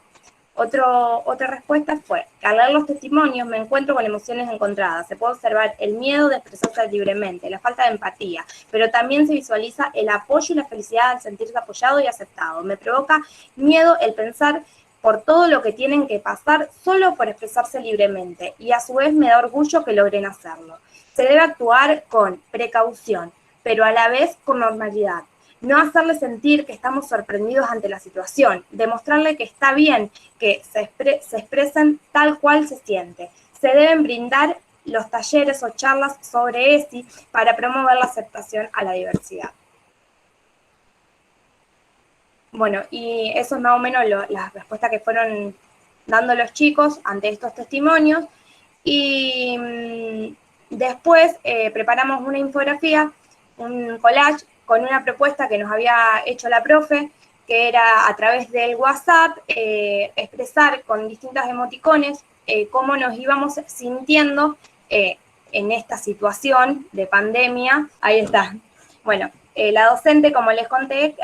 Speaker 5: Otra respuesta fue que al leer los testimonios me encuentro con emociones encontradas. Se puede observar el miedo de expresarse libremente, la falta de empatía, pero también se visualiza el apoyo y la felicidad al sentirse apoyado y aceptado. Me provoca miedo el pensar por todo lo que tienen que pasar solo por expresarse libremente y a su vez me da orgullo que logren hacerlo. Se debe actuar con precaución, pero a la vez con normalidad. No hacerle sentir que estamos sorprendidos ante la situación, demostrarle que está bien que se expresen tal cual se siente. Se deben brindar los talleres o charlas sobre ESI para promover la aceptación a la diversidad. Bueno, y eso es más o menos las respuestas que fueron dando los chicos ante estos testimonios. Y después preparamos una infografía, un collage, con una propuesta que nos había hecho la profe, que era a través del WhatsApp expresar con distintas emoticones cómo nos íbamos sintiendo en esta situación de pandemia. Ahí está. Bueno, la docente, como les conté,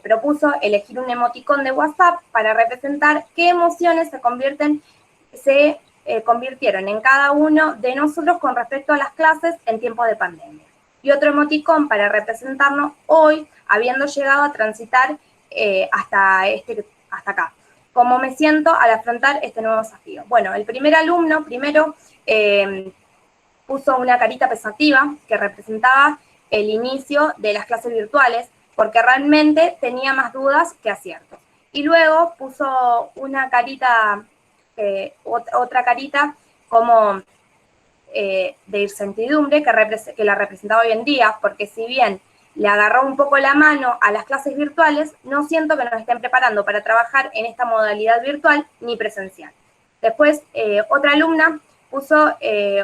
Speaker 5: propuso elegir un emoticón de WhatsApp para representar qué emociones se convirtieron en cada uno de nosotros con respecto a las clases en tiempo de pandemia. Y otro emoticón para representarnos hoy, habiendo llegado a transitar hasta acá. ¿Cómo me siento al afrontar este nuevo desafío? Bueno, el primer alumno primero puso una carita pensativa que representaba el inicio de las clases virtuales, porque realmente tenía más dudas que aciertos. Y luego puso una carita, otra carita como de incertidumbre que la representaba hoy en día, porque si bien le agarró un poco la mano a las clases virtuales, no siento que nos estén preparando para trabajar en esta modalidad virtual ni presencial. Después, otra alumna puso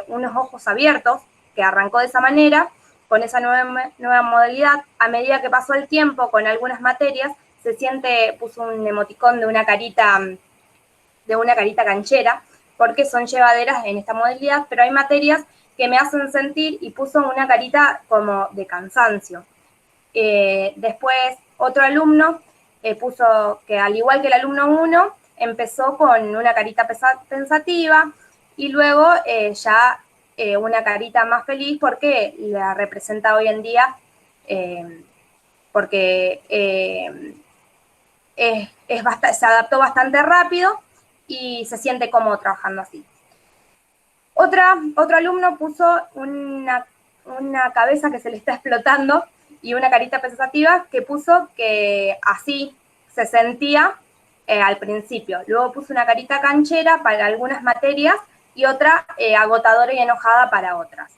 Speaker 5: unos ojos abiertos, que arrancó de esa manera, con esa nueva modalidad. A medida que pasó el tiempo con algunas materias, puso un emoticón de una carita canchera, porque son llevaderas en esta modalidad, pero hay materias que me hacen sentir, y puso una carita como de cansancio. Después, otro alumno puso que, al igual que el alumno 1, empezó con una carita pensativa, y luego ya una carita más feliz, porque la representa hoy en día, porque se adaptó bastante rápido y se siente cómodo trabajando así. Otro alumno puso una cabeza que se le está explotando y una carita pensativa, que puso que así se sentía al principio. Luego puso una carita canchera para algunas materias y otra agotadora y enojada para otras.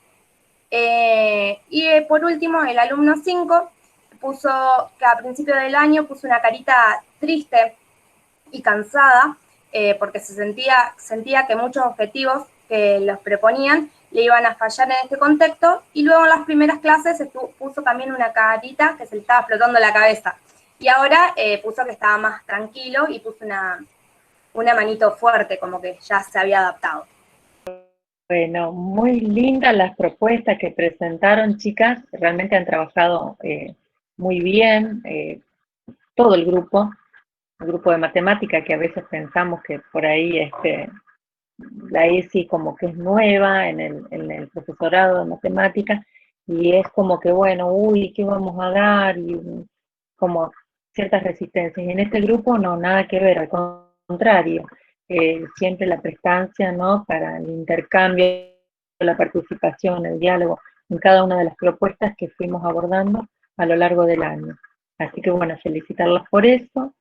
Speaker 5: Y por último, el alumno 5 puso que a principio del año puso una carita triste y cansada, porque sentía que muchos objetivos que los proponían le iban a fallar en este contexto, y luego en las primeras clases puso también una carita que se le estaba explotando la cabeza, y ahora puso que estaba más tranquilo y puso una manito fuerte, como que ya se había adaptado.
Speaker 4: Bueno, muy lindas las propuestas que presentaron, chicas. Realmente han trabajado muy bien todo el grupo de matemática, que a veces pensamos que por ahí la ESI como que es nueva en el profesorado de matemática, y es como que, bueno, uy, ¿qué vamos a dar? Y como ciertas resistencias. Y en este grupo no, nada que ver, al contrario. Siempre la prestancia, ¿no?, para el intercambio, la participación, el diálogo en cada una de las propuestas que fuimos abordando a lo largo del año. Así que bueno, felicitarlos por eso,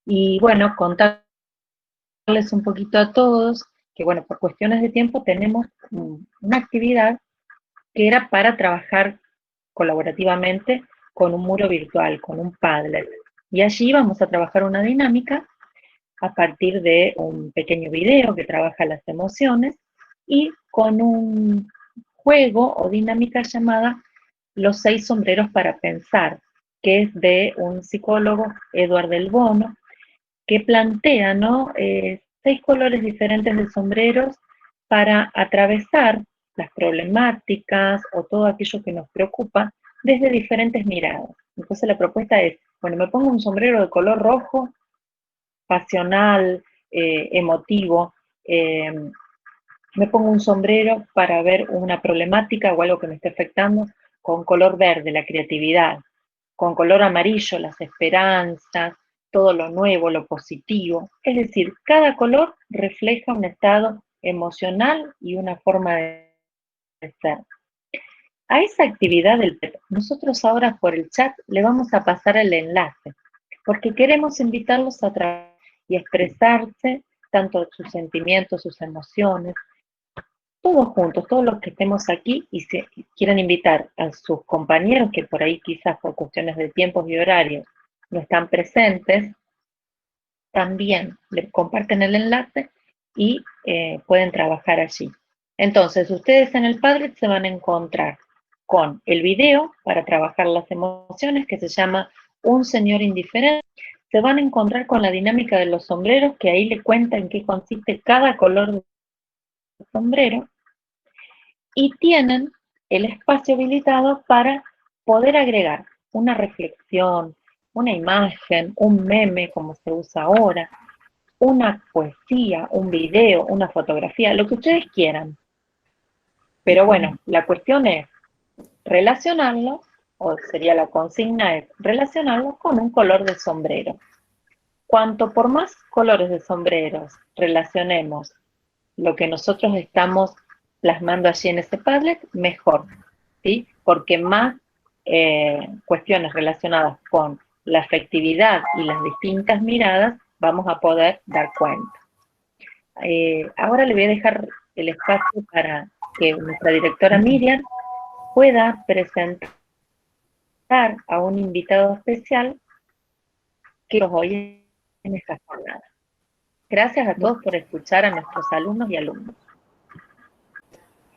Speaker 4: y bueno, contarles un poquito a todos que bueno, por cuestiones de tiempo tenemos una actividad que era para trabajar colaborativamente con un muro virtual, con un Padlet, y allí vamos a trabajar una dinámica a partir de un pequeño video que trabaja las emociones, y con un juego o dinámica llamada Los 6 sombreros para pensar, que es de un psicólogo, Eduard Del Bono, que plantea, ¿no?, 6 colores diferentes de sombreros para atravesar las problemáticas o todo aquello que nos preocupa desde diferentes miradas. Entonces la propuesta es, bueno, me pongo un sombrero de color rojo, pasional, emotivo, me pongo un sombrero para ver una problemática o algo que me esté afectando con color verde, la creatividad, con color amarillo, las esperanzas, todo lo nuevo, lo positivo. Es decir, cada color refleja un estado emocional y una forma de ser. A esa actividad del PEP, nosotros ahora por el chat le vamos a pasar el enlace, porque queremos invitarlos a trabajar y expresarse tanto sus sentimientos, sus emociones, todos juntos, todos los que estemos aquí, y si quieren invitar a sus compañeros que por ahí quizás por cuestiones de tiempos y horarios no están presentes, también le comparten el enlace y pueden trabajar allí. Entonces, ustedes en el Padlet se van a encontrar con el video para trabajar las emociones que se llama Un Señor Indiferente. Se van a encontrar con la dinámica de los sombreros, que ahí le cuenta en qué consiste cada color del sombrero. Y tienen el espacio habilitado para poder agregar una reflexión, una imagen, un meme, como se usa ahora, una poesía, un video, una fotografía, lo que ustedes quieran. Pero bueno, la cuestión es relacionarlo, o sería la consigna es relacionarlo con un color de sombrero. Cuanto por más colores de sombreros relacionemos lo que nosotros estamos plasmando allí en ese Padlet, mejor, ¿sí? Porque más cuestiones relacionadas con la afectividad y las distintas miradas vamos a poder dar cuenta. Ahora le voy a dejar el espacio para que nuestra directora Miriam pueda presentar a un invitado especial que los oye en esta jornada. Gracias a todos por escuchar a nuestros alumnos y alumnas.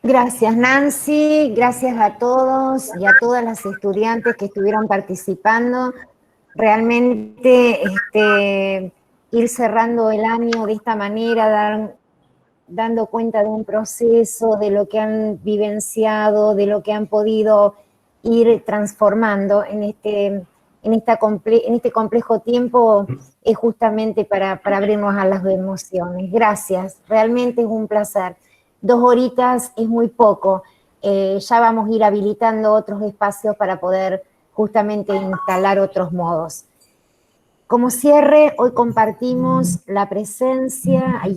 Speaker 3: Gracias, Nancy. Gracias a todos y a todas las estudiantes que estuvieron participando. Realmente ir cerrando el año de esta manera, dando cuenta de un proceso, de lo que han vivenciado, de lo que han podido ir transformando en este complejo tiempo, es justamente para abrirnos a las emociones. Gracias, realmente es un placer. 2 horitas es muy poco. Ya vamos a ir habilitando otros espacios para poder justamente instalar otros modos. Como cierre, hoy compartimos la presencia, a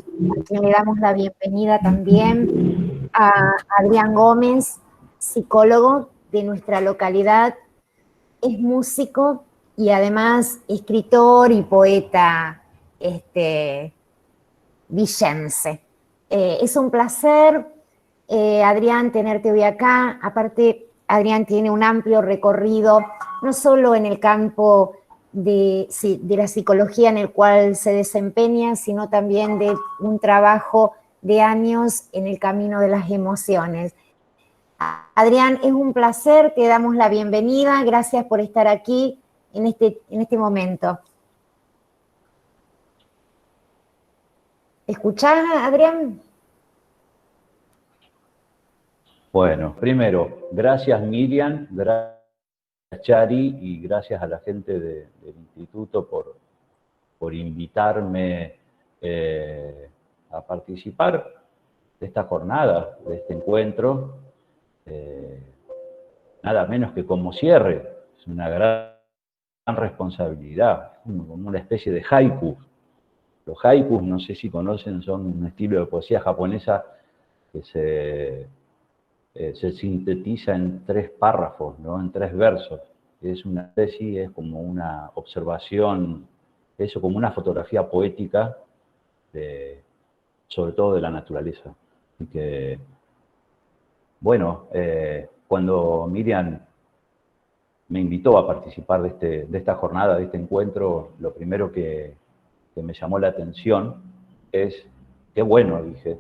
Speaker 3: quien le damos la bienvenida también, a Adrián Gómez, psicólogo de nuestra localidad, es músico y además escritor y poeta villense. Es un placer, Adrián, tenerte hoy acá. Aparte, Adrián tiene un amplio recorrido, no solo en el campo de la psicología en el cual se desempeña, sino también de un trabajo de años en el camino de las emociones. Adrián, es un placer, te damos la bienvenida, gracias por estar aquí en este momento. ¿Escuchás, Adrián?
Speaker 8: Bueno, primero, gracias Miriam, gracias Chari y gracias a la gente del instituto por invitarme a participar de esta jornada, de este encuentro. Nada menos que como cierre, es una gran responsabilidad, como una especie de haiku. Los haikus, no sé si conocen, son un estilo de poesía japonesa que se sintetiza en 3 párrafos, ¿no? En 3 versos. Es una tesis, es como una observación, eso como una fotografía poética, sobre todo de la naturaleza. Y que, bueno, cuando Miriam me invitó a participar de esta jornada, de este encuentro, lo primero que me llamó la atención es, qué bueno, dije,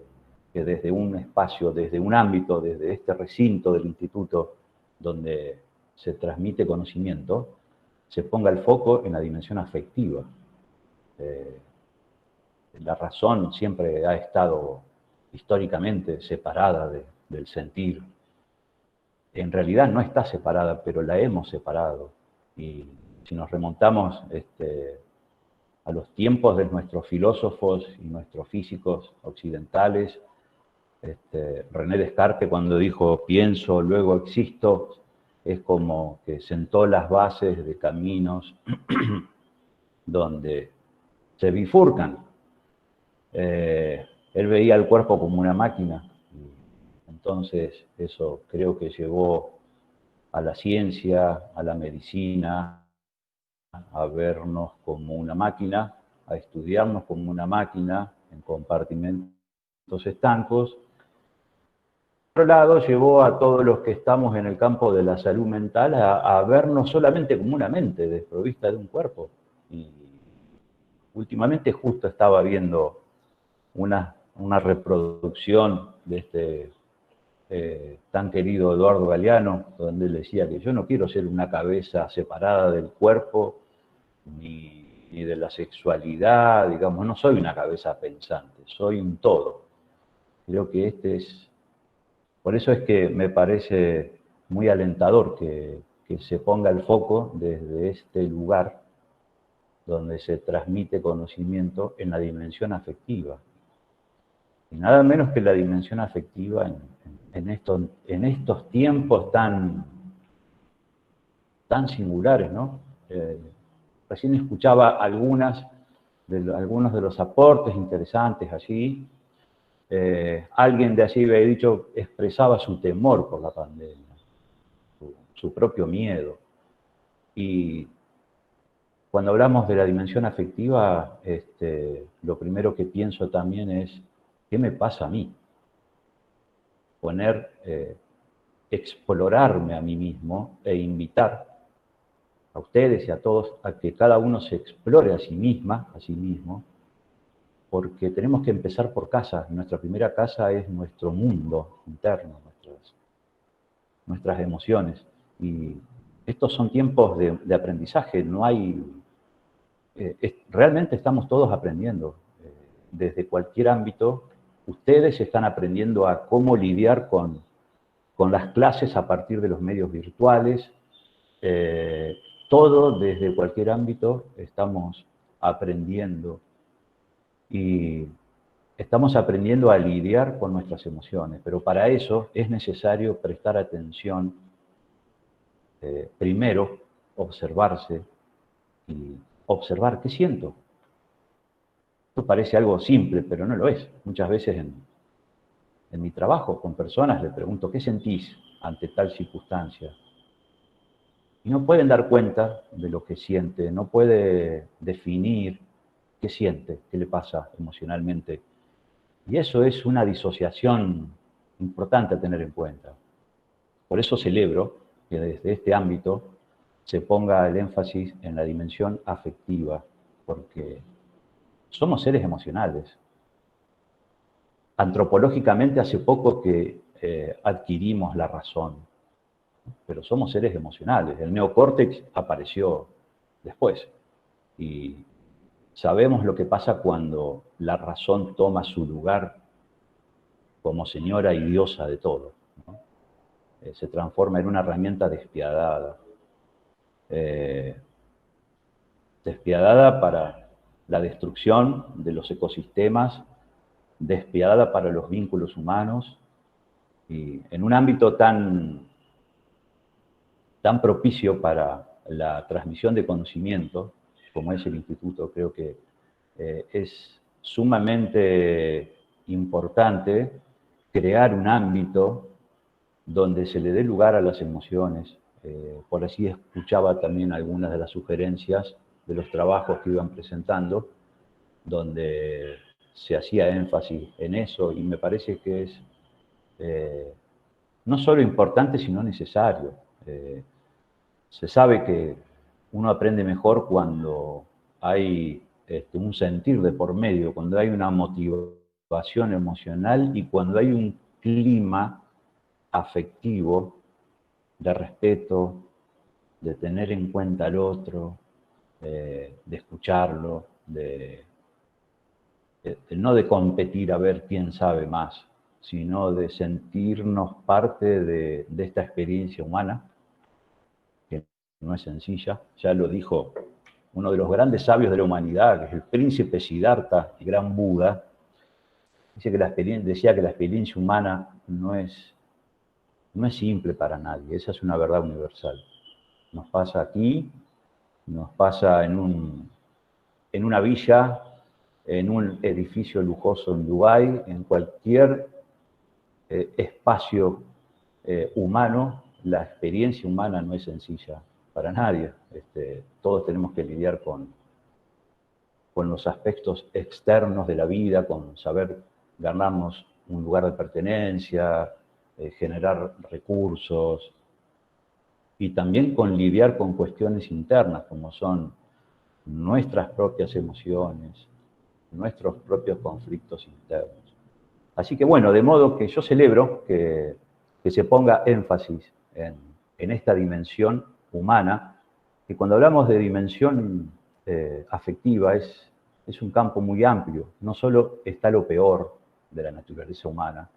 Speaker 8: que desde un espacio, desde un ámbito, desde este recinto del instituto donde se transmite conocimiento, se ponga el foco en la dimensión afectiva. la razón siempre ha estado históricamente separada del sentir. En realidad no está separada, pero la hemos separado. Y si nos remontamos a los tiempos de nuestros filósofos y nuestros físicos occidentales, René Descartes, cuando dijo pienso, luego existo, es como que sentó las bases de caminos donde se bifurcan. Él veía el cuerpo como una máquina, y entonces eso creo que llevó a la ciencia, a la medicina, a vernos como una máquina, a estudiarnos como una máquina en compartimentos estancos. Por otro lado, llevó a todos los que estamos en el campo de la salud mental a vernos solamente como una mente desprovista de un cuerpo. Y últimamente justo estaba viendo una reproducción de tan querido Eduardo Galeano, donde él decía que yo no quiero ser una cabeza separada del cuerpo, ni de la sexualidad, digamos, no soy una cabeza pensante, soy un todo. Creo que por eso es que me parece muy alentador que se ponga el foco desde este lugar donde se transmite conocimiento en la dimensión afectiva. Y nada menos que la dimensión afectiva en estos tiempos tan singulares, ¿no? Recién escuchaba algunos de los aportes interesantes allí. Alguien de allí había dicho, expresaba su temor por la pandemia, su propio miedo. Y cuando hablamos de la dimensión afectiva, lo primero que pienso también es, ¿qué me pasa a mí? Explorarme a mí mismo e invitar a ustedes y a todos a que cada uno se explore a sí misma, a sí mismo, porque tenemos que empezar por casa. Nuestra primera casa es nuestro mundo interno, nuestras emociones. Y estos son tiempos de aprendizaje, no hay... realmente estamos todos aprendiendo, desde cualquier ámbito. Ustedes están aprendiendo a cómo lidiar con las clases a partir de los medios virtuales. Todo desde cualquier ámbito estamos aprendiendo. Y estamos aprendiendo a lidiar con nuestras emociones, pero para eso es necesario prestar atención, primero, observarse y observar qué siento. Esto parece algo simple, pero no lo es. Muchas veces en mi trabajo con personas les pregunto, ¿qué sentís ante tal circunstancia? Y no pueden dar cuenta de lo que siente, no puede definir qué siente, qué le pasa emocionalmente. Y eso es una disociación importante a tener en cuenta. Por eso celebro que desde este ámbito se ponga el énfasis en la dimensión afectiva, porque somos seres emocionales. Antropológicamente hace poco que adquirimos la razón, pero somos seres emocionales. El neocórtex apareció después y sabemos lo que pasa cuando la razón toma su lugar como señora y diosa de todo, ¿no? Se transforma en una herramienta despiadada. Despiadada para la destrucción de los ecosistemas, despiadada para los vínculos humanos, y en un ámbito tan propicio para la transmisión de conocimiento, como es el instituto, creo que es sumamente importante crear un ámbito donde se le dé lugar a las emociones. Por así escuchaba también algunas de las sugerencias de los trabajos que iban presentando, donde se hacía énfasis en eso, y me parece que es no solo importante, sino necesario. Se sabe que uno aprende mejor cuando hay un sentir de por medio, cuando hay una motivación emocional y cuando hay un clima afectivo de respeto, de tener en cuenta al otro, de escucharlo, de no de competir a ver quién sabe más, sino de sentirnos parte de esta experiencia humana, que no es sencilla. Ya lo dijo uno de los grandes sabios de la humanidad, que es el príncipe Siddhartha, el gran Buda. Decía que la experiencia humana no es simple para nadie, esa es una verdad universal. Nos pasa aquí, nos pasa en una villa, en un edificio lujoso en Dubái, en cualquier espacio humano. La experiencia humana no es sencilla para nadie. Todos tenemos que lidiar con los aspectos externos de la vida, con saber ganarnos un lugar de pertenencia, generar recursos, y también con lidiar con cuestiones internas, como son nuestras propias emociones, nuestros propios conflictos internos. Así que bueno, de modo que yo celebro que se ponga énfasis en esta dimensión humana, que cuando hablamos de dimensión afectiva es un campo muy amplio. No solo está lo peor de la naturaleza humana,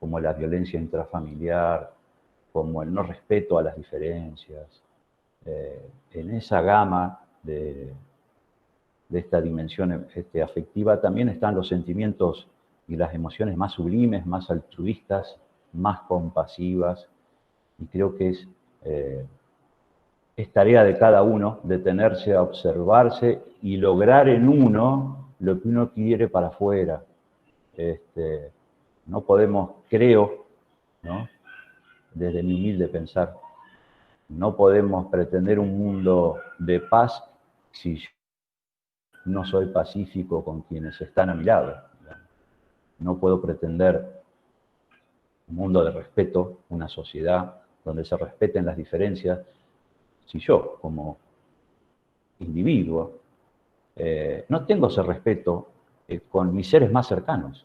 Speaker 8: como la violencia intrafamiliar, como el no respeto a las diferencias. En esa gama de esta dimensión afectiva también están los sentimientos y las emociones más sublimes, más altruistas, más compasivas, y creo que es tarea de cada uno detenerse a observarse y lograr en uno lo que uno quiere para afuera. No podemos, creo, ¿no?, desde mi humilde pensar, no podemos pretender un mundo de paz si yo no soy pacífico con quienes están a mi lado. No puedo pretender un mundo de respeto, una sociedad donde se respeten las diferencias, si yo, como individuo, no tengo ese respeto con mis seres más cercanos.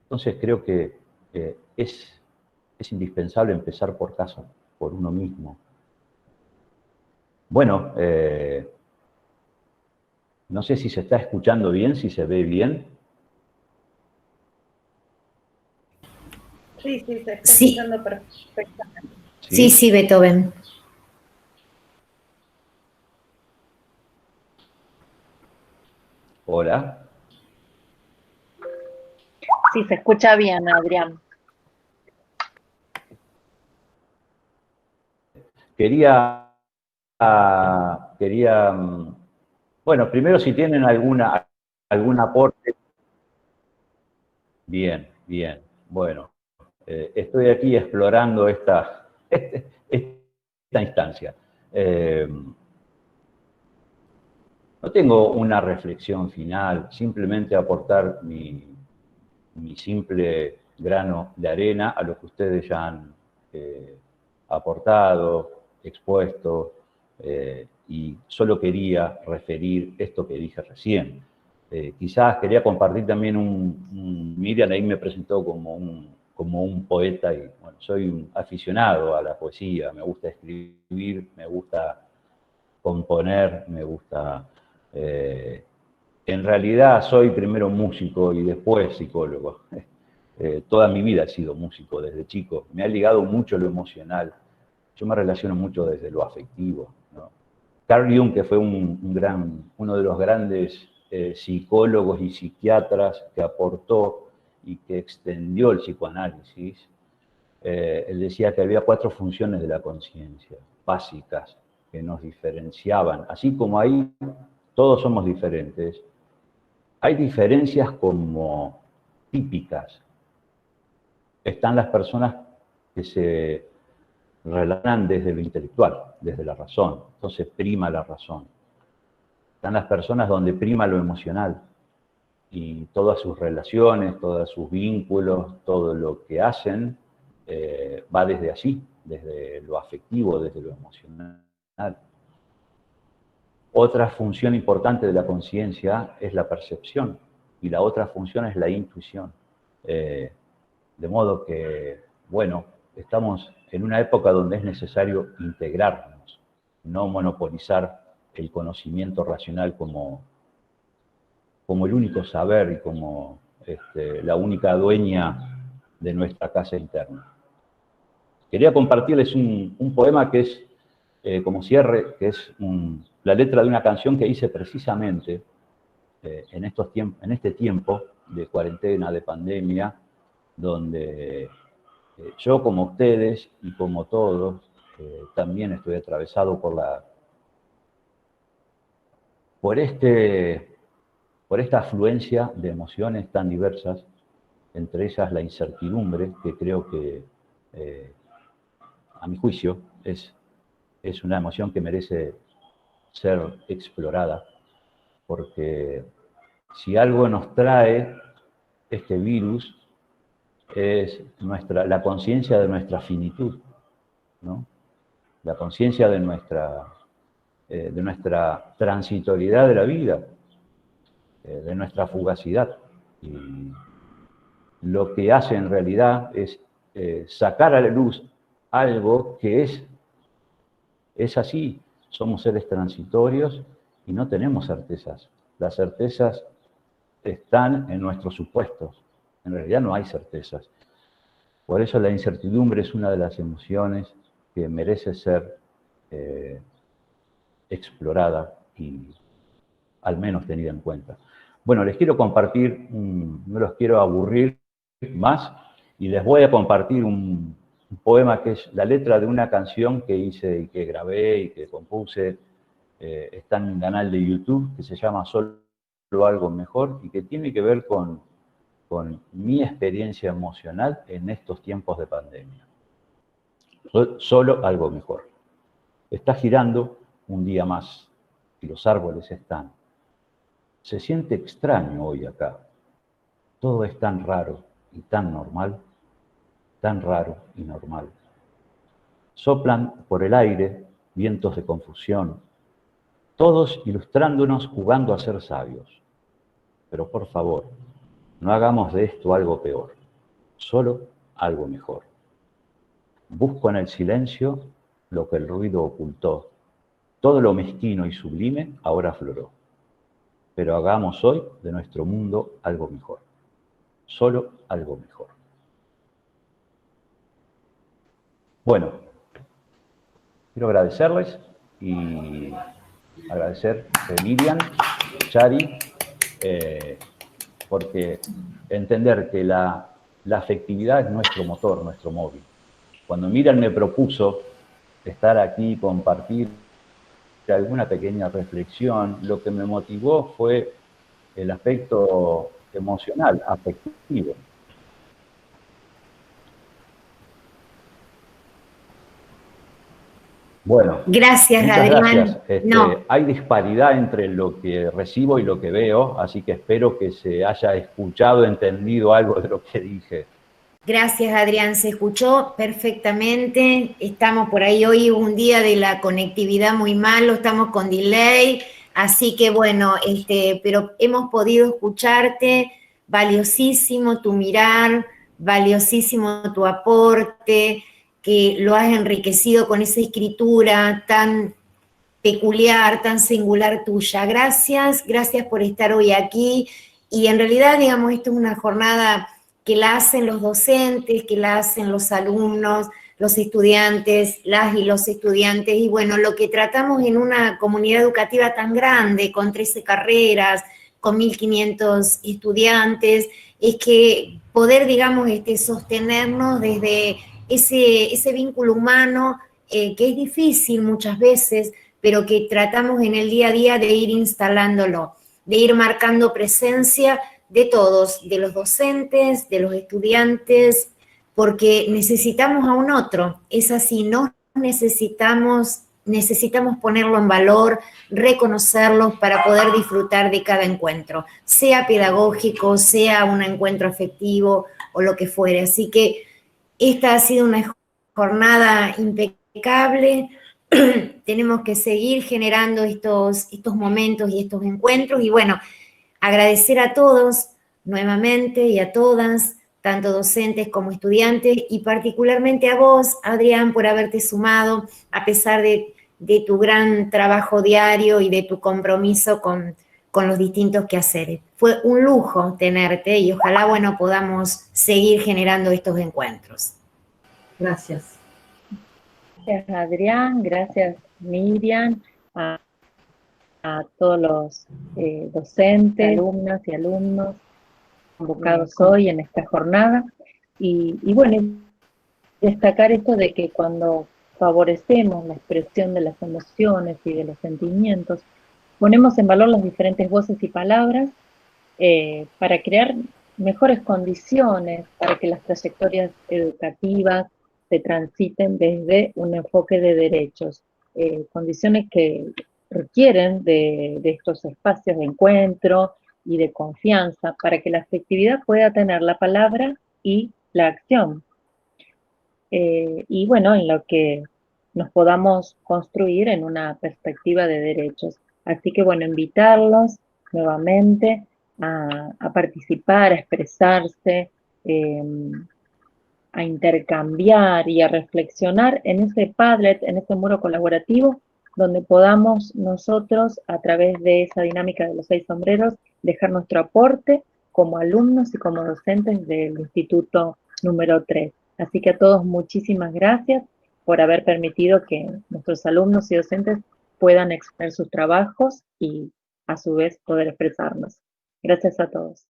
Speaker 8: Entonces creo que es indispensable empezar por casa, por uno mismo. Bueno, no sé si se está escuchando bien, si se ve bien.
Speaker 5: Sí, se está
Speaker 3: Sí.
Speaker 5: escuchando perfectamente.
Speaker 3: Sí, Beethoven.
Speaker 8: Hola.
Speaker 4: Sí, se escucha bien, Adrián.
Speaker 8: Quería, bueno, primero si tienen algún aporte. Bien, bueno, estoy aquí explorando esta instancia. No tengo una reflexión final, simplemente aportar mi simple grano de arena a lo que ustedes ya han aportado, expuesto, y solo quería referir esto que dije recién. Quizás quería compartir también Miriam ahí me presentó como un poeta, y bueno, soy un aficionado a la poesía, me gusta escribir, me gusta componer, me gusta... en realidad soy primero músico y después psicólogo. Toda mi vida he sido músico desde chico. Me ha ligado mucho lo emocional. Yo me relaciono mucho desde lo afectivo, ¿no? Carl Jung, que fue uno de los grandes psicólogos y psiquiatras que aportó y que extendió el psicoanálisis, él decía que había 4 funciones de la conciencia básicas que nos diferenciaban. Así como ahí todos somos diferentes, hay diferencias como típicas. Están las personas que se relacionan desde lo intelectual, desde la razón, entonces prima la razón. Están las personas donde prima lo emocional, y todas sus relaciones, todos sus vínculos, todo lo que hacen, va desde allí, desde lo afectivo, desde lo emocional. Otra función importante de la conciencia es la percepción, y la otra función es la intuición. De modo que, bueno, estamos en una época donde es necesario integrarnos, no monopolizar el conocimiento racional como como el único saber y como la única dueña de nuestra casa interna. Quería compartirles un poema que es, como cierre, que es la letra de una canción que hice precisamente en este tiempo de cuarentena, de pandemia, donde yo, como ustedes y como todos, también estoy atravesado por esta afluencia de emociones tan diversas, entre ellas la incertidumbre, que creo que, a mi juicio, es una emoción que merece ser explorada, porque si algo nos trae este virus es la conciencia de nuestra finitud, ¿no? La conciencia de nuestra transitoriedad de la vida, de nuestra fugacidad. Y lo que hace en realidad es sacar a la luz algo que es así. Somos seres transitorios y no tenemos certezas. Las certezas están en nuestros supuestos. En realidad no hay certezas. Por eso la incertidumbre es una de las emociones que merece ser explorada y al menos tenida en cuenta. Bueno, les quiero compartir, no los quiero aburrir más, y les voy a compartir un poema que es la letra de una canción que hice y que grabé y que compuse. Está en un canal de YouTube que se llama Solo Algo Mejor y que tiene que ver con mi experiencia emocional en estos tiempos de pandemia. Solo algo mejor. Está girando un día más y los árboles están. Se siente extraño hoy acá. Todo es tan raro y tan normal, tan raro y normal. Soplan por el aire vientos de confusión, todos ilustrándonos jugando a ser sabios. Pero por favor, no hagamos de esto algo peor, solo algo mejor. Busco en el silencio lo que el ruido ocultó. Todo lo mezquino y sublime ahora afloró. Pero hagamos hoy de nuestro mundo algo mejor. Solo algo mejor. Bueno, quiero agradecerles y agradecer a Miriam, Chari, porque entender que la afectividad es nuestro motor, nuestro móvil. Cuando Miriam me propuso estar aquí y compartir alguna pequeña reflexión, lo que me motivó fue el aspecto emocional, afectivo. Bueno,
Speaker 3: gracias,
Speaker 8: muchas
Speaker 3: Adrián.
Speaker 8: gracias. Hay disparidad entre lo que recibo y lo que veo, así que espero que se haya escuchado, entendido algo de lo que dije.
Speaker 3: Gracias, Adrián. Se escuchó perfectamente. Estamos por ahí hoy, un día de la conectividad muy malo, estamos con delay, así que bueno, pero hemos podido escucharte. Valiosísimo tu mirar, valiosísimo tu aporte, que lo has enriquecido con esa escritura tan peculiar, tan singular tuya. Gracias por estar hoy aquí. Y en realidad, digamos, esto es una jornada que la hacen los docentes, que la hacen los alumnos, los estudiantes, las y los estudiantes. Y bueno, lo que tratamos en una comunidad educativa tan grande, con 13 carreras, con 1.500 estudiantes, es que poder, digamos, sostenernos desde ese vínculo humano que es difícil muchas veces, pero que tratamos en el día a día de ir instalándolo, de ir marcando presencia de todos, de los docentes, de los estudiantes, porque necesitamos a un otro, es así, no necesitamos ponerlo en valor, reconocerlo para poder disfrutar de cada encuentro, sea pedagógico, sea un encuentro afectivo o lo que fuere. Así que esta ha sido una jornada impecable. Tenemos que seguir generando estos momentos y estos encuentros. Y bueno, agradecer a todos nuevamente y a todas, tanto docentes como estudiantes, y particularmente a vos, Adrián, por haberte sumado, a pesar de tu gran trabajo diario y de tu compromiso con los distintos quehaceres. fue un lujo tenerte y ojalá, bueno, podamos seguir generando estos encuentros.
Speaker 1: Gracias.
Speaker 4: Gracias, Adrián, gracias, Miriam, a todos los docentes, alumnas y alumnos convocados hoy en esta jornada. Y bueno, destacar esto de que cuando favorecemos la expresión de las emociones y de los sentimientos, ponemos en valor las diferentes voces y palabras para crear mejores condiciones para que las trayectorias educativas se transiten desde un enfoque de derechos, condiciones que requieren de estos espacios de encuentro y de confianza para que la afectividad pueda tener la palabra y la acción. Y bueno, en lo que nos podamos construir en una perspectiva de derechos. Así que bueno, invitarlos nuevamente a participar, a expresarse, a intercambiar y a reflexionar en ese Padlet, en ese muro colaborativo, donde podamos nosotros, a través de esa dinámica de los 6 sombreros, dejar nuestro aporte como alumnos y como docentes del Instituto número 3. Así que a todos muchísimas gracias por haber permitido que nuestros alumnos y docentes puedan exponer sus trabajos y a su vez poder expresarnos. Gracias a todos.